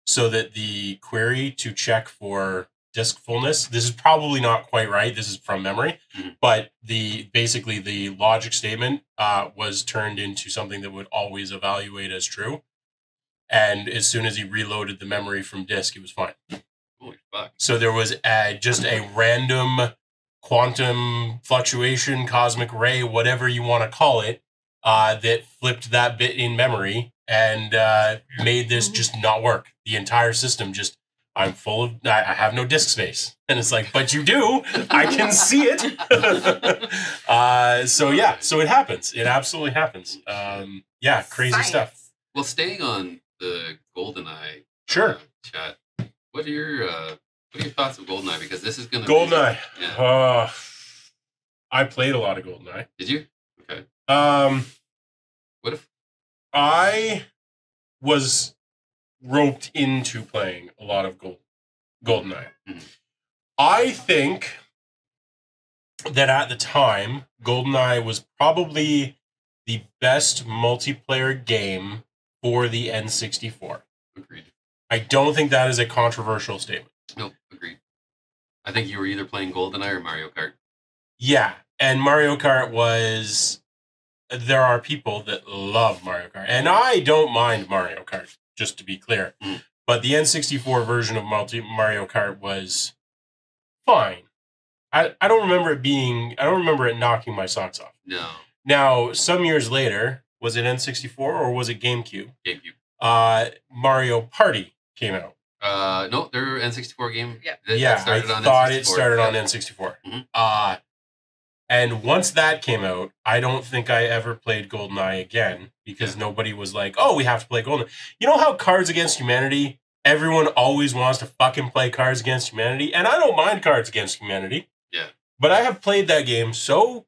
Speaker 1: so that the query to check for disk fullness, this is probably not quite right, this is from memory, but basically the logic statement was turned into something that would always evaluate as true. And as soon as he reloaded the memory from disk, it was fine.
Speaker 2: Holy fuck.
Speaker 1: So there was just a random quantum fluctuation, cosmic ray, whatever you want to call it, that flipped that bit in memory and made this just not work. The entire system just, I have no disk space. And it's like, but you do. I can see it. So it happens. It absolutely happens. Crazy stuff.
Speaker 2: Well, staying on the Goldeneye
Speaker 1: sure.
Speaker 2: Chat, what are your thoughts of Goldeneye? Because this is going to
Speaker 1: Goldeneye.
Speaker 2: Yeah.
Speaker 1: I played a lot of Goldeneye.
Speaker 2: Did you? Okay. What if
Speaker 1: I was roped into playing a lot of Goldeneye? I think that at the time, Goldeneye was probably the best multiplayer game for the N64.
Speaker 2: Agreed.
Speaker 1: I don't think that is a controversial statement.
Speaker 2: Nope, agreed. I think you were either playing Goldeneye or Mario Kart.
Speaker 1: Yeah, and Mario Kart was... There are people that love Mario Kart, and I don't mind Mario Kart, just to be clear. But the N64 version of Mario Kart was fine. I don't remember it knocking my socks off.
Speaker 2: No.
Speaker 1: Now, some years later, was it N64 or was it GameCube?
Speaker 2: GameCube.
Speaker 1: Mario Party came out.
Speaker 2: No, their N64 game.
Speaker 1: Yeah, I thought it started on N64. And once that came out, I don't think I ever played GoldenEye again because nobody was like, oh, we have to play GoldenEye. You know how Cards Against Humanity, everyone always wants to fucking play Cards Against Humanity? And I don't mind Cards Against Humanity.
Speaker 2: Yeah.
Speaker 1: But I have played that game so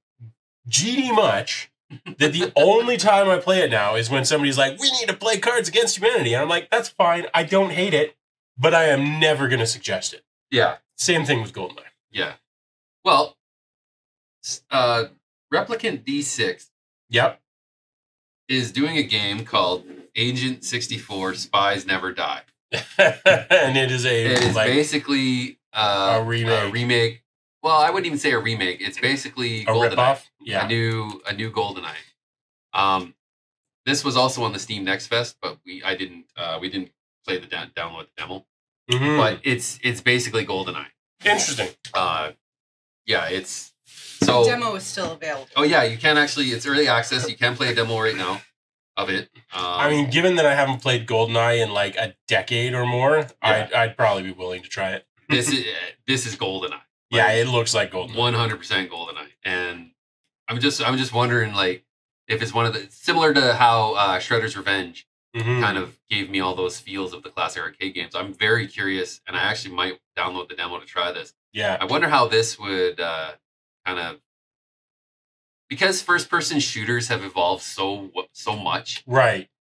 Speaker 1: GD much that the only time I play it now is when somebody's like, we need to play Cards Against Humanity. And I'm like, that's fine. I don't hate it, but I am never going to suggest it.
Speaker 2: Yeah.
Speaker 1: Same thing with GoldenEye.
Speaker 2: Yeah. Well, Replicant D6 is doing a game called Agent 64 Spies Never Die.
Speaker 1: And it is
Speaker 2: basically
Speaker 1: a
Speaker 2: remake. Well, I wouldn't even say a remake. It's basically
Speaker 1: a ripoff. Yeah.
Speaker 2: A new Goldeneye. This was also on the Steam Next Fest, but we didn't play the download the demo. But it's basically Goldeneye.
Speaker 1: Interesting.
Speaker 3: The demo is still available.
Speaker 2: Oh yeah, you can actually. It's early access. You can play a demo right now of it.
Speaker 1: I mean, given that I haven't played GoldenEye in like a decade or more, I'd probably be willing to try it.
Speaker 2: This is GoldenEye.
Speaker 1: Yeah, it looks like GoldenEye.
Speaker 2: 100% GoldenEye, and I'm just wondering like if it's one of the similar to how Shredder's Revenge kind of gave me all those feels of the classic arcade games. I'm very curious, and I actually might download the demo to try this.
Speaker 1: Yeah,
Speaker 2: I wonder how this would. Kind of because first-person shooters have evolved so much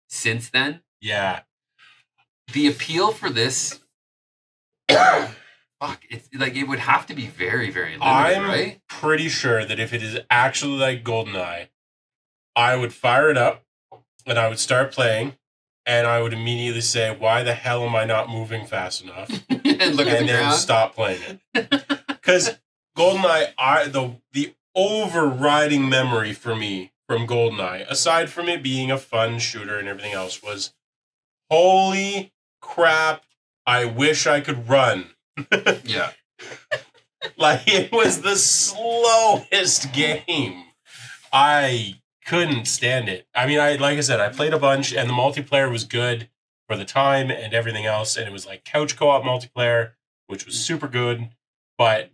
Speaker 2: since then. Yeah, the appeal for this, it's like it would have to be very, very limited, right?
Speaker 1: I'm pretty sure that if it is actually like GoldenEye, I would fire it up and I would start playing, and I would immediately say, "Why the hell am I not moving fast enough?"
Speaker 2: and then
Speaker 1: stop playing it because. GoldenEye, the overriding memory for me from GoldenEye, aside from it being a fun shooter and everything else, was, holy crap, I wish I could run.
Speaker 2: Yeah.
Speaker 1: Like, it was the slowest game. I couldn't stand it. I mean, like I said, I played a bunch, and the multiplayer was good for the time and everything else, and it was like couch co-op multiplayer, which was super good. But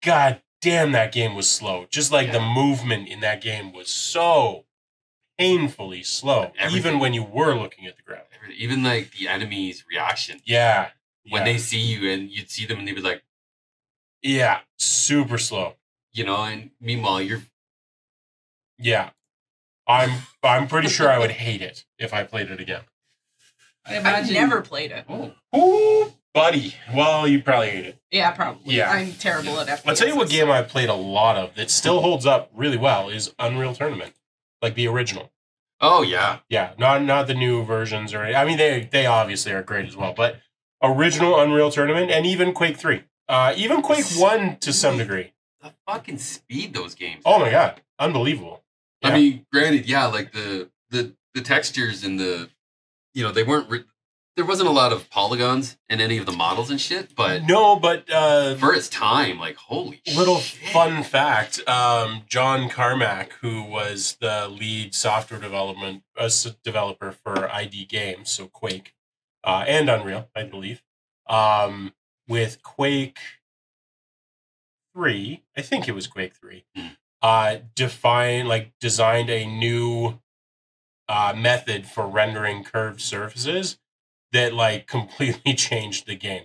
Speaker 1: god damn, that game was slow. Just like the movement in that game was so painfully slow, even when you were looking at the ground.
Speaker 2: Even like the enemy's reaction.
Speaker 1: Yeah.
Speaker 2: When they see you and you'd see them and they'd be like,
Speaker 1: yeah, super slow.
Speaker 2: You know, and meanwhile you're...
Speaker 1: Yeah. I'm pretty sure I would hate it if I played it again.
Speaker 3: I've never played it.
Speaker 1: Ooh, buddy. Well, you probably hate it.
Speaker 3: Yeah, probably.
Speaker 1: Yeah.
Speaker 3: I'm terrible at FPS.
Speaker 1: I'll tell you what game I played a lot of that still holds up really well is Unreal Tournament. Like the original.
Speaker 2: Oh, yeah.
Speaker 1: Yeah, not the new versions or... I mean, they obviously are great as well, but original Unreal Tournament and even Quake 3. Even Quake 1 to some degree.
Speaker 2: The fucking speed those games.
Speaker 1: Oh my god. Unbelievable.
Speaker 2: Yeah. I mean, granted, yeah, like the textures and the... You know, they weren't... There wasn't a lot of polygons in any of the models and shit, but...
Speaker 1: No, but...
Speaker 2: for its time, like, holy
Speaker 1: little
Speaker 2: shit.
Speaker 1: Fun fact, John Carmack, who was the lead software developer for ID Games, so Quake, and Unreal, I believe, with Quake 3, I think it was Quake 3, designed a new method for rendering curved surfaces that like completely changed the game.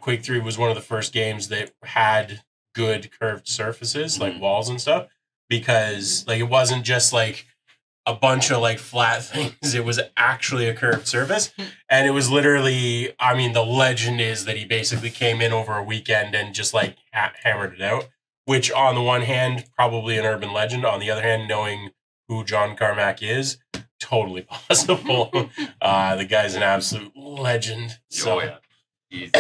Speaker 1: Quake 3 was one of the first games that had good curved surfaces, like walls and stuff, because like it wasn't just like a bunch of like flat things. It was actually a curved surface. And it was literally, I mean, the legend is that he basically came in over a weekend and just like hammered it out, which on the one hand, probably an urban legend. On the other hand, knowing who John Carmack is, totally possible. The guy's an absolute legend. So
Speaker 2: he's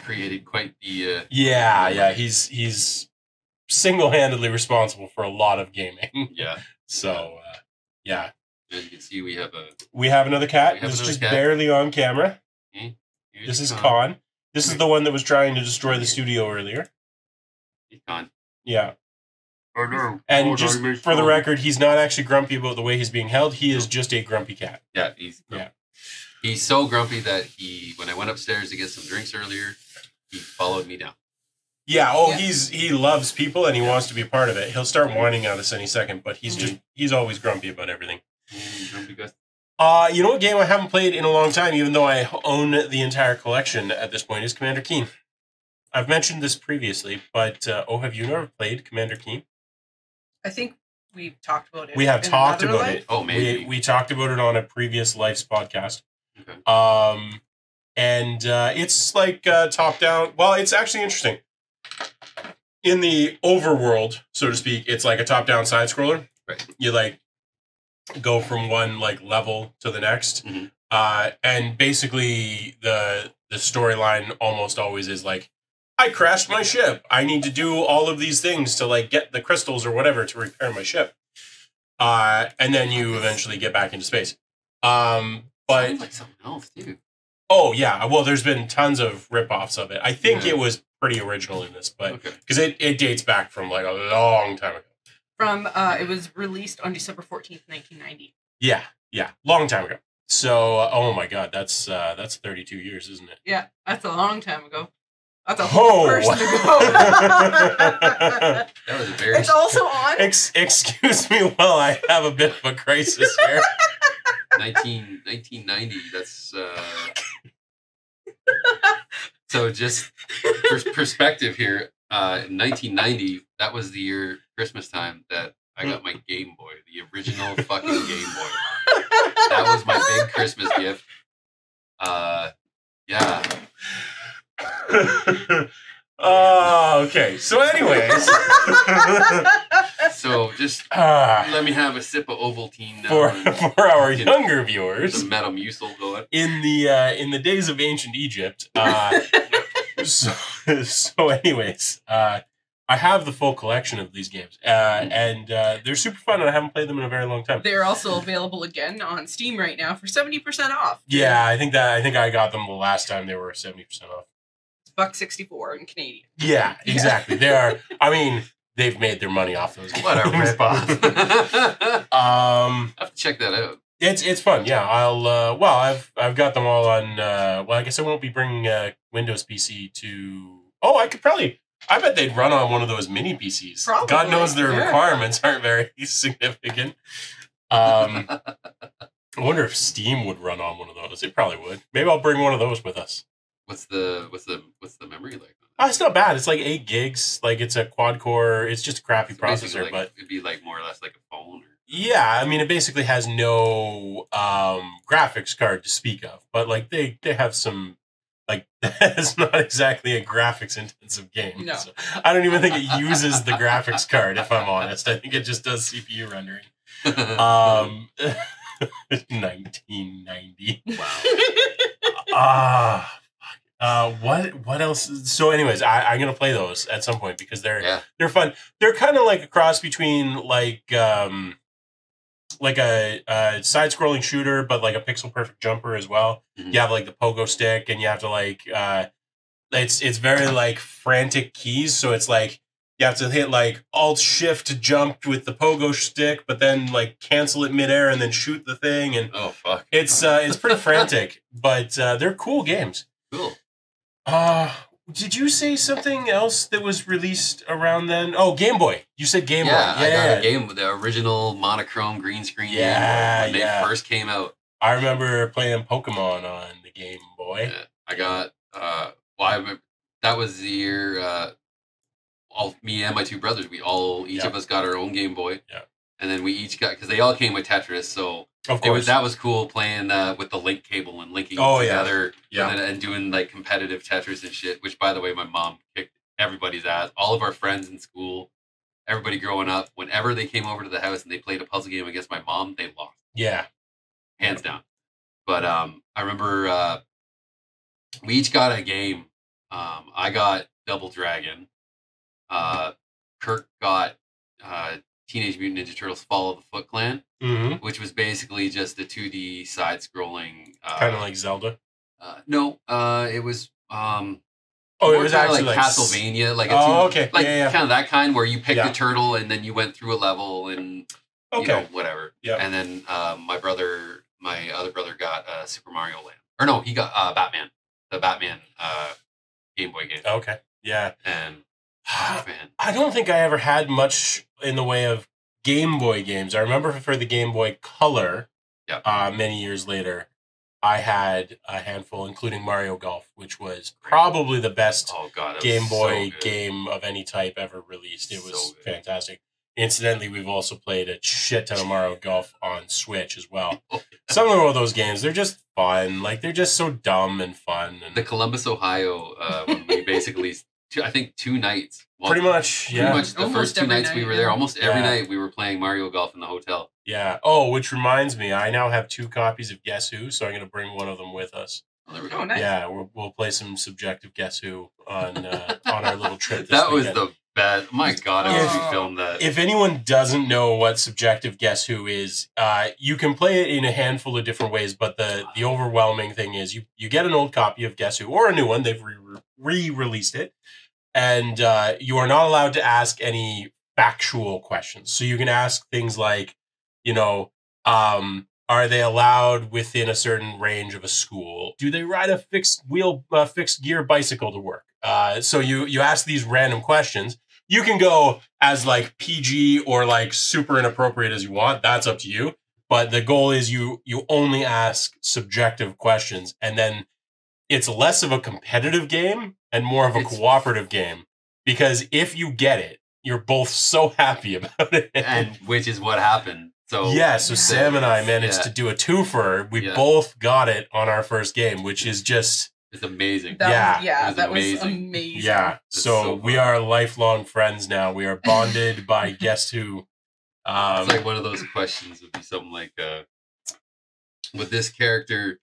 Speaker 2: created quite the
Speaker 1: he's single-handedly responsible for a lot of gaming.
Speaker 2: Yeah.
Speaker 1: So yeah.
Speaker 2: As you can see, we
Speaker 1: have another cat. It's just barely on camera. This is Khan. This is the one that was trying to destroy the studio earlier.
Speaker 2: Khan.
Speaker 1: Yeah.
Speaker 2: Oh, no.
Speaker 1: And just for the record, he's not actually grumpy about the way he's being held. He is just a grumpy cat.
Speaker 2: Yeah, he's so grumpy that when I went upstairs to get some drinks earlier, he followed me down. Yeah,
Speaker 1: he loves people and he wants to be a part of it. He'll start whining at us any second, but he's always grumpy about everything.
Speaker 2: Grumpy guy.
Speaker 1: You know what game I haven't played in a long time, even though I own the entire collection at this point, is Commander Keem. I've mentioned this previously, but have you never played Commander Keem?
Speaker 3: I think we've talked about it.
Speaker 1: We have talked about it.
Speaker 2: Oh, maybe.
Speaker 1: We talked about it on a previous Life's podcast.
Speaker 2: Okay.
Speaker 1: And it's like top down. Well, it's actually interesting. In the overworld, so to speak, it's like a top down side scroller.
Speaker 2: Right.
Speaker 1: You like go from one like level to the next.
Speaker 2: Mm-hmm.
Speaker 1: And basically the storyline almost always is like, I crashed my ship. I need to do all of these things to like get the crystals or whatever to repair my ship. And then you eventually get back into space. But
Speaker 2: sounds like something else too.
Speaker 1: Oh yeah, well there's been tons of ripoffs of it. I think it was pretty original in this, but because it dates back from like a long time ago.
Speaker 3: From it was released on December 14th, 1990.
Speaker 1: Yeah, long time ago. So oh my god, that's 32 years, isn't it?
Speaker 3: Yeah, that's a long time ago. That's a whole person ago.
Speaker 2: That was a very...
Speaker 3: It's also on.
Speaker 1: Excuse me while I have a bit of a crisis here.
Speaker 2: 1990. That's so just perspective here. 1990. That was the year Christmas time that I got my Game Boy, the original fucking Game Boy. That was my big Christmas gift. Yeah.
Speaker 1: Okay. So anyways.
Speaker 2: So just let me have a sip of Ovaltine now.
Speaker 1: For our younger viewers.
Speaker 2: Some Metamucil going.
Speaker 1: In the days of ancient Egypt. So anyways, I have the full collection of these games. And they're super fun and I haven't played them in a very long time.
Speaker 3: They're also available again on Steam right now for 70% off.
Speaker 1: Yeah, I think I got them the last time they were 70% off.
Speaker 3: $1.64 in Canadian.
Speaker 1: Yeah, exactly. They are, I mean, they've made their money off those games.
Speaker 2: What a ripoff. I have to check that out.
Speaker 1: It's fun, yeah. I've got them all on. I guess I won't be bringing Windows PC to. Oh, I bet they'd run on one of those mini PCs.
Speaker 3: Probably,
Speaker 1: God knows their requirements aren't very significant. I wonder if Steam would run on one of those. It probably would. Maybe I'll bring one of those with us.
Speaker 2: What's the memory like?
Speaker 1: It's not bad. It's like 8 gigs. Like it's a quad core. It's just a crappy processor,
Speaker 2: like,
Speaker 1: but
Speaker 2: it'd be like more or less like a phone.
Speaker 1: Yeah, I mean, it basically has no graphics card to speak of, but like they have some. Like, it's not exactly a graphics-intensive game.
Speaker 3: No.
Speaker 1: So I don't even think it uses the graphics card, if I'm honest. I think it just does CPU rendering. 1990.
Speaker 2: Wow.
Speaker 1: What else? So anyways, I'm going to play those at some point because they're fun. They're kind of like a cross between like a side-scrolling shooter, but like a pixel-perfect jumper as well. Mm-hmm. You have like the pogo stick, and you have to like it's very like frantic keys. So it's like you have to hit like Alt-Shift to jump with the pogo stick, but then like cancel it midair and then shoot the thing. And
Speaker 2: oh fuck,
Speaker 1: it's pretty frantic, but they're cool games.
Speaker 2: Cool.
Speaker 1: Did you say something else that was released around then? Oh, Game Boy. You said Game Boy.
Speaker 2: Yeah, I got a game, the original monochrome green screen Game Boy when they first came out.
Speaker 1: I remember playing Pokemon on the Game Boy.
Speaker 2: Yeah, I got, that was the year, me and my two brothers, each of us got our own Game Boy.
Speaker 1: Yeah.
Speaker 2: And then we each got, because they all came with Tetris, so
Speaker 1: of course
Speaker 2: that was cool playing with the link cable and linking together and doing like competitive Tetris and shit, which by the way, my mom kicked everybody's ass. All of our friends in school, everybody growing up, whenever they came over to the house and they played a puzzle game against my mom, they lost.
Speaker 1: Yeah.
Speaker 2: Hands down. But I remember we each got a game. I got Double Dragon. Kirk got Teenage Mutant Ninja Turtles Fall of the Foot Clan, which was basically just a 2D side-scrolling...
Speaker 1: kind of like Zelda?
Speaker 2: No, it was...
Speaker 1: it was actually
Speaker 2: like Castlevania, like kind of that kind where you picked a turtle and then you went through a level and you know, whatever.
Speaker 1: Yeah.
Speaker 2: And then my other brother got Super Mario Land. Or no, he got Batman. The Batman Game Boy game.
Speaker 1: Okay. Yeah.
Speaker 2: And man.
Speaker 1: I don't think I ever had much in the way of Game Boy games. I remember for the Game Boy Color, many years later, I had a handful, including Mario Golf, which was probably the best Game Boy game of any type ever released. It was fantastic. Incidentally, we've also played a shit ton of Mario Golf on Switch as well. Some of those games, they're just fun. Like, they're just so dumb and fun. And
Speaker 2: the Columbus, Ohio, when we basically... I think 2 nights. Well,
Speaker 1: pretty much
Speaker 2: the first 2 nights we were there. Almost every night we were playing Mario Golf in the hotel.
Speaker 1: Yeah. Oh, which reminds me, I now have 2 copies of Guess Who, so I'm going to bring one of them with us.
Speaker 2: Oh, there we go.
Speaker 3: Nice.
Speaker 1: Yeah, we'll play some subjective Guess Who on our little trip.
Speaker 2: That was the best. My God, I wish we filmed that.
Speaker 1: If anyone doesn't know what subjective Guess Who is, you can play it in a handful of different ways, but the overwhelming thing is you get an old copy of Guess Who, or a new one. They've re-released it. And you are not allowed to ask any factual questions. So you can ask things like, are they allowed within a certain range of a school? Do they ride a fixed gear bicycle to work? So you ask these random questions. You can go as like PG or like super inappropriate as you want. That's up to you. But the goal is you only ask subjective questions, and then it's less of a competitive game and more of a cooperative game, because if you get it, you're both so happy about it.
Speaker 2: And which is what happened. So
Speaker 1: so Sam and I managed to do a twofer. We both got it on our first game, which is just...
Speaker 2: It's amazing.
Speaker 3: That was amazing.
Speaker 1: Yeah, so we are lifelong friends now. We are bonded by Guess Who.
Speaker 2: It's like one of those questions would be something like, would this character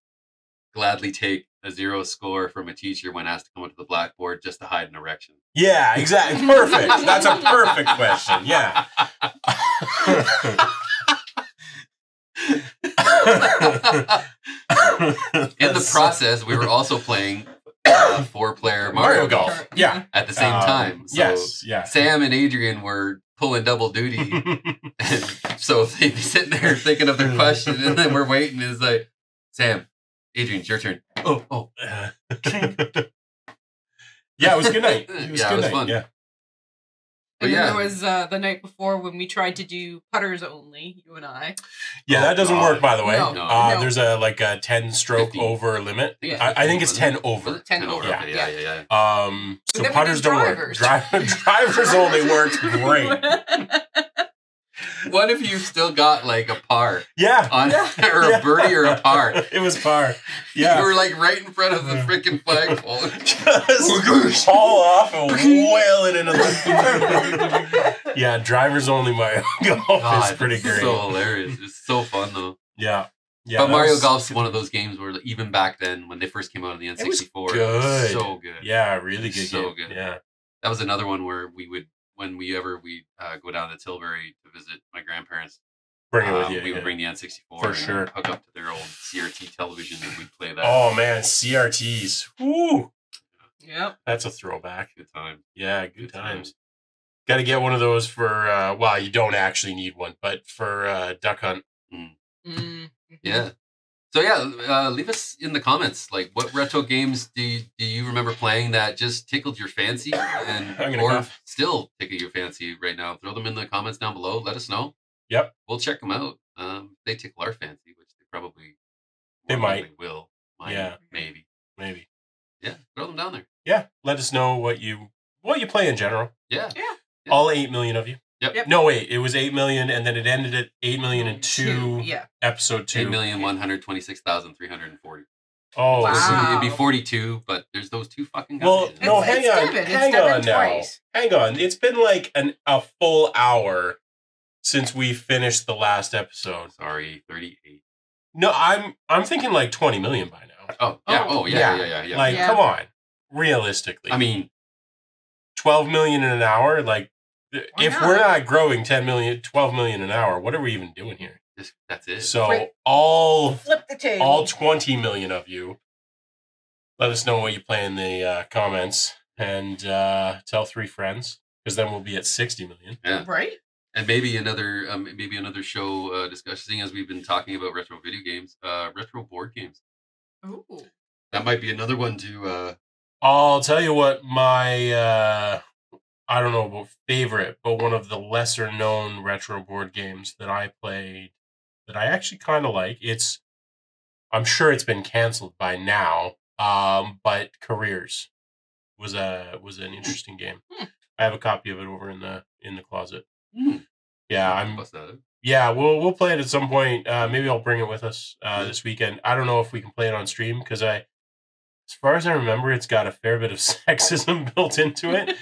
Speaker 2: gladly take a 0 score from a teacher when asked to come onto the blackboard just to hide an erection?
Speaker 1: Yeah, exactly. Perfect. That's a perfect question. Yeah.
Speaker 2: In the process, we were also playing 4-player Mario Golf.
Speaker 1: Yeah.
Speaker 2: At the same time. So
Speaker 1: yes.
Speaker 2: Sam and Adrian were pulling double duty. And so they'd be sitting there thinking of their question, and then we're waiting. And it's like, Sam, Adrian, it's your turn. Oh.
Speaker 1: Yeah, it was a good night. It was
Speaker 2: fun.
Speaker 1: Yeah.
Speaker 3: And then there was the night before when we tried to do putters only, you and I.
Speaker 1: Yeah, that doesn't work, by the way.
Speaker 3: No.
Speaker 1: There's a 10-stroke
Speaker 2: 50.
Speaker 1: over limit.
Speaker 3: Yeah.
Speaker 1: I think it's 10 over.
Speaker 3: 10 over.
Speaker 2: Yeah.
Speaker 1: So putters don't work. Drivers only works great.
Speaker 2: What if you still got like a par?
Speaker 1: Yeah.
Speaker 2: Or a birdie or a par?
Speaker 1: It was par. Yeah.
Speaker 2: You were like right in front of the freaking flagpole.
Speaker 1: Just haul off and whale it into the... Yeah, drivers only Mario Golf is pretty great.
Speaker 2: So hilarious. It's so fun though.
Speaker 1: Yeah.
Speaker 2: But Mario Golf's one of those games where even back then when they first came out on the N64,
Speaker 1: it was good.
Speaker 2: So good.
Speaker 1: Yeah, really good.
Speaker 2: So
Speaker 1: game.
Speaker 2: good.
Speaker 1: Yeah.
Speaker 2: That was another one where we would, when we go down to Tilbury to visit my grandparents,
Speaker 1: bring it with you.
Speaker 2: We would bring the N64
Speaker 1: for
Speaker 2: and
Speaker 1: sure.
Speaker 2: hook up to their old CRT television and we'd play that.
Speaker 1: Oh man, CRTs. Woo.
Speaker 3: Yep.
Speaker 1: That's a throwback.
Speaker 2: Good time.
Speaker 1: Yeah, good times. Got to get one of those for, well, you don't actually need one, but for Duck Hunt.
Speaker 2: Yeah. So yeah, leave us in the comments, like what retro games do you remember playing that just tickled your fancy or still tickle your fancy right now? Throw them in the comments down below. Let us know.
Speaker 1: Yep.
Speaker 2: We'll check them out. They tickle our fancy, which they
Speaker 1: might.
Speaker 2: Will.
Speaker 1: Yeah.
Speaker 2: Maybe. Yeah. Throw them down there.
Speaker 1: Yeah. Let us know what you play in general.
Speaker 2: Yeah.
Speaker 1: All 8 million of you.
Speaker 2: Yep.
Speaker 1: No, wait. It was 8 million, and then it ended at 8 million and 2.
Speaker 3: Yeah.
Speaker 1: Episode 2.
Speaker 2: 8,126,340.
Speaker 1: Oh,
Speaker 3: wow.
Speaker 2: It'd be 42, but there's those two fucking guys.
Speaker 1: Well, no, hang on now.
Speaker 3: Twice.
Speaker 1: Hang on. It's been like a full hour since we finished the last episode.
Speaker 2: Sorry, 38.
Speaker 1: No, I'm thinking like 20 million by now.
Speaker 2: Oh, yeah. Oh, yeah.
Speaker 1: Like, come on. Realistically.
Speaker 2: I mean,
Speaker 1: 12 million in an hour? Like, if we're not growing 12 million an hour, what are we even doing here?
Speaker 2: That's it.
Speaker 1: So
Speaker 3: flip the table.
Speaker 1: All 20 million of you, let us know what you play in the comments and tell 3 friends, because then we'll be at 60 million.
Speaker 2: Yeah.
Speaker 3: Right.
Speaker 2: And maybe another show discussing, as we've been talking about retro video games, retro board games.
Speaker 3: Ooh.
Speaker 2: That might be another one to.
Speaker 1: I'll tell you what my I don't know about favorite, but one of the lesser known retro board games that I played that I actually kind of like. I'm sure it's been canceled by now. But Careers was an interesting game. I have a copy of it over in the closet. Yeah, we'll play it at some point. Maybe I'll bring it with us this weekend. I don't know if we can play it on stream because as far as I remember, it's got a fair bit of sexism built into it.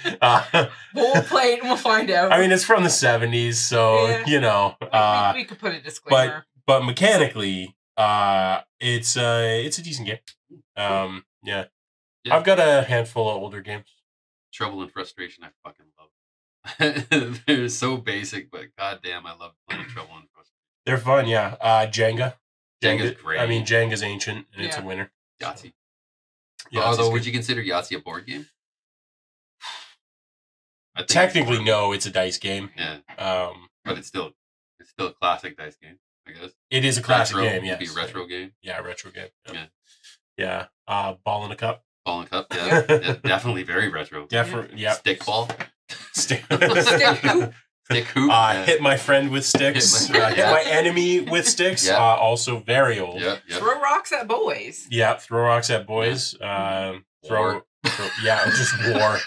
Speaker 3: We'll play it and we'll find out.
Speaker 1: I mean, it's from the 70s, so you know.
Speaker 3: We could put a disclaimer.
Speaker 1: But mechanically, it's a decent game. Yeah. I've got a handful of older games.
Speaker 2: Trouble and Frustration, I fucking love. They're so basic, but goddamn, I love playing Trouble and Frustration.
Speaker 1: They're fun, yeah. Jenga.
Speaker 2: Jenga's great.
Speaker 1: I mean, Jenga's ancient, and it's a winner.
Speaker 2: Yahtzee.
Speaker 1: Although,
Speaker 2: would you consider Yahtzee a board game?
Speaker 1: Technically, no. It's a dice game.
Speaker 2: Yeah. But it's still a classic dice game, I guess.
Speaker 1: It is a classic game. Yeah.
Speaker 2: Be a retro game.
Speaker 1: Yeah, retro game.
Speaker 2: Yeah.
Speaker 1: Ball in a cup.
Speaker 2: Ball in a cup. Yeah. Definitely very retro.
Speaker 1: Definitely. Yeah.
Speaker 2: Stick ball.
Speaker 1: Stick
Speaker 3: hoop.
Speaker 2: Stick hoop.
Speaker 1: Hit my friend with sticks. Hit my enemy with sticks. Also very old.
Speaker 2: Yeah.
Speaker 3: Throw rocks at boys.
Speaker 1: Yeah. Throw rocks at boys. Just war.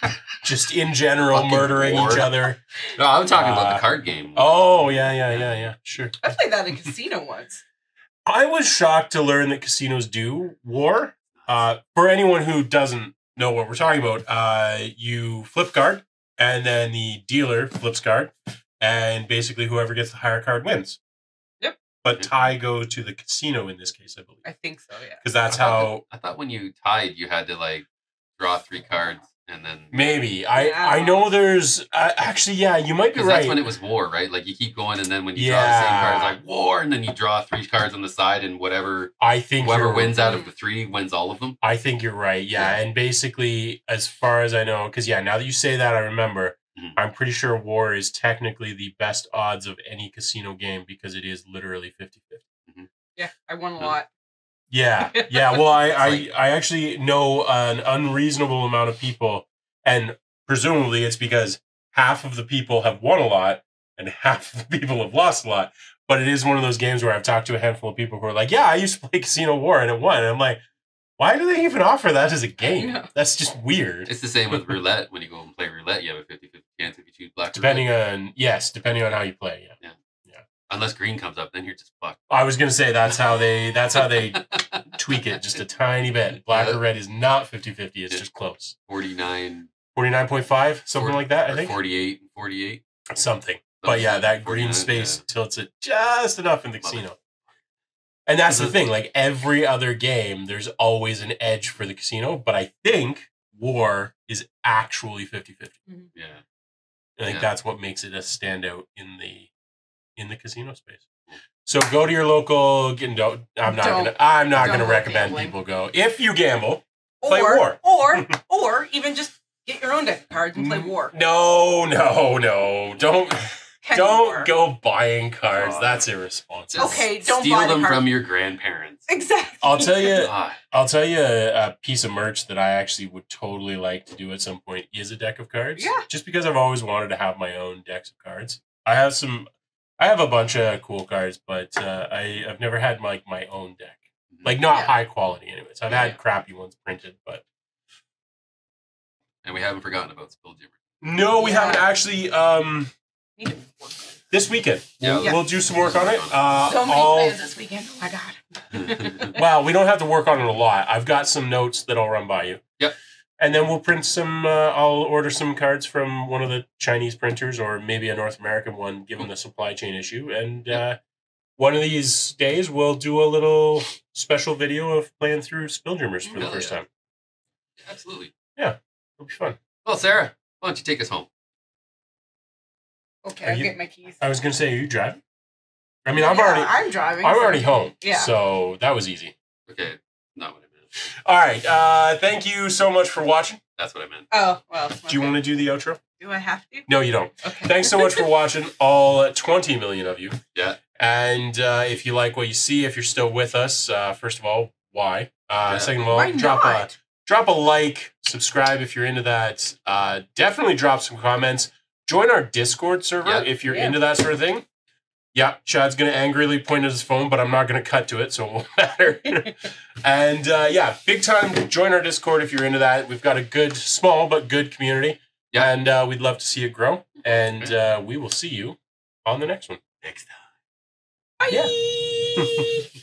Speaker 1: Just in general, fucking murdering each other.
Speaker 2: No, I'm talking about the card game.
Speaker 1: Oh, yeah. Sure.
Speaker 3: I played that in a casino once.
Speaker 1: I was shocked to learn that casinos do war. For anyone who doesn't know what we're talking about, you flip card, and then the dealer flips card, and basically whoever gets the higher card wins.
Speaker 3: Yep.
Speaker 1: But tie go to the casino in this case, I believe.
Speaker 3: I think so, yeah.
Speaker 1: Because
Speaker 2: I thought when you tied, you had to like draw 3 cards And then
Speaker 1: maybe I know there's actually you might be right.
Speaker 2: That's when it was war, right? Like you keep going, and then when you draw the same card, it's like war, and then you draw 3 cards on the side, and whoever wins out of the 3 wins all of them.
Speaker 1: I think you're right. Yeah, and basically, as far as I know, because now that you say that, I remember. I'm pretty sure war is technically the best odds of any casino game because it is literally 50-50.
Speaker 3: Yeah, I won a lot.
Speaker 1: Yeah. Well, I actually know an unreasonable amount of people, and presumably it's because half of the people have won a lot and half of the people have lost a lot. But it is one of those games where I've talked to a handful of people who are like, "Yeah, I used to play Casino War and it won." And I'm like, why do they even offer that as a game? That's just weird.
Speaker 2: It's the same with roulette. When you go and play roulette, you have a 50-50 chance if you choose black.
Speaker 1: Depending on how you play. Yeah.
Speaker 2: Unless green comes up, then you're just fucked.
Speaker 1: I was gonna say that's how they tweak it just a tiny bit. Black or red is not 50-50, it's just close. 49.5, something like that, I think.
Speaker 2: 48 and 48.
Speaker 1: Something. But that green space tilts it just enough in the casino. And that's the thing, like every other game, there's always an edge for the casino, but I think war is actually 50-50.
Speaker 2: Yeah.
Speaker 1: I think that's what makes it a standout in the casino space. So go to your local. I'm not gonna recommend people go. If you gamble, play war,
Speaker 3: or even just get your own deck of cards and play war.
Speaker 1: No, don't go buying cards. That's irresponsible.
Speaker 3: Okay, don't
Speaker 2: steal
Speaker 3: buy
Speaker 2: them from your grandparents.
Speaker 3: Exactly.
Speaker 1: I'll tell you a piece of merch that I actually would totally like to do at some point is a deck of cards.
Speaker 3: Yeah.
Speaker 1: Just because I've always wanted to have my own decks of cards. I have a bunch of cool cards, but I've never had my own deck. Like, not high quality anyways. I've had crappy ones printed, but...
Speaker 2: And we haven't forgotten about Spill Jimmer.
Speaker 1: No, we haven't actually... This weekend. We'll do some work on it.
Speaker 3: So many plans this weekend. Oh, my God.
Speaker 1: Well, we don't have to work on it a lot. I've got some notes that I'll run by you.
Speaker 2: Yep.
Speaker 1: And then we'll print some, I'll order some cards from one of the Chinese printers or maybe a North American one, given the supply chain issue. And one of these days, we'll do a little special video of playing through Spill Dreamers for the first time.
Speaker 2: Absolutely.
Speaker 1: Yeah, it'll be fun.
Speaker 2: Well, Sarah, why don't you take us home?
Speaker 3: Okay, I'll get my keys.
Speaker 1: I was going to say, are you driving? I mean,
Speaker 3: I'm driving.
Speaker 1: I'm already home.
Speaker 3: Yeah.
Speaker 1: So that was easy.
Speaker 2: Okay, not what I meant.
Speaker 1: All right. Thank you so much for watching.
Speaker 2: That's what I meant.
Speaker 3: Oh, well. Okay.
Speaker 1: Do you want to do the outro?
Speaker 3: Do I have to?
Speaker 1: No, you don't.
Speaker 3: Okay.
Speaker 1: Thanks so much for watching, all 20 million of you.
Speaker 2: Yeah.
Speaker 1: And if you like what you see, if you're still with us, first of all, why? Second of all,
Speaker 3: why
Speaker 1: drop a like, subscribe if you're into that. Definitely drop some comments. Join our Discord server if you're into that sort of thing. Yeah, Chad's going to angrily point at his phone, but I'm not going to cut to it, so it won't matter. And big time, join our Discord if you're into that. We've got a good, small but good community. Yeah. And we'd love to see it grow. And we will see you on the next one.
Speaker 2: Next time.
Speaker 3: Bye.
Speaker 1: Yeah.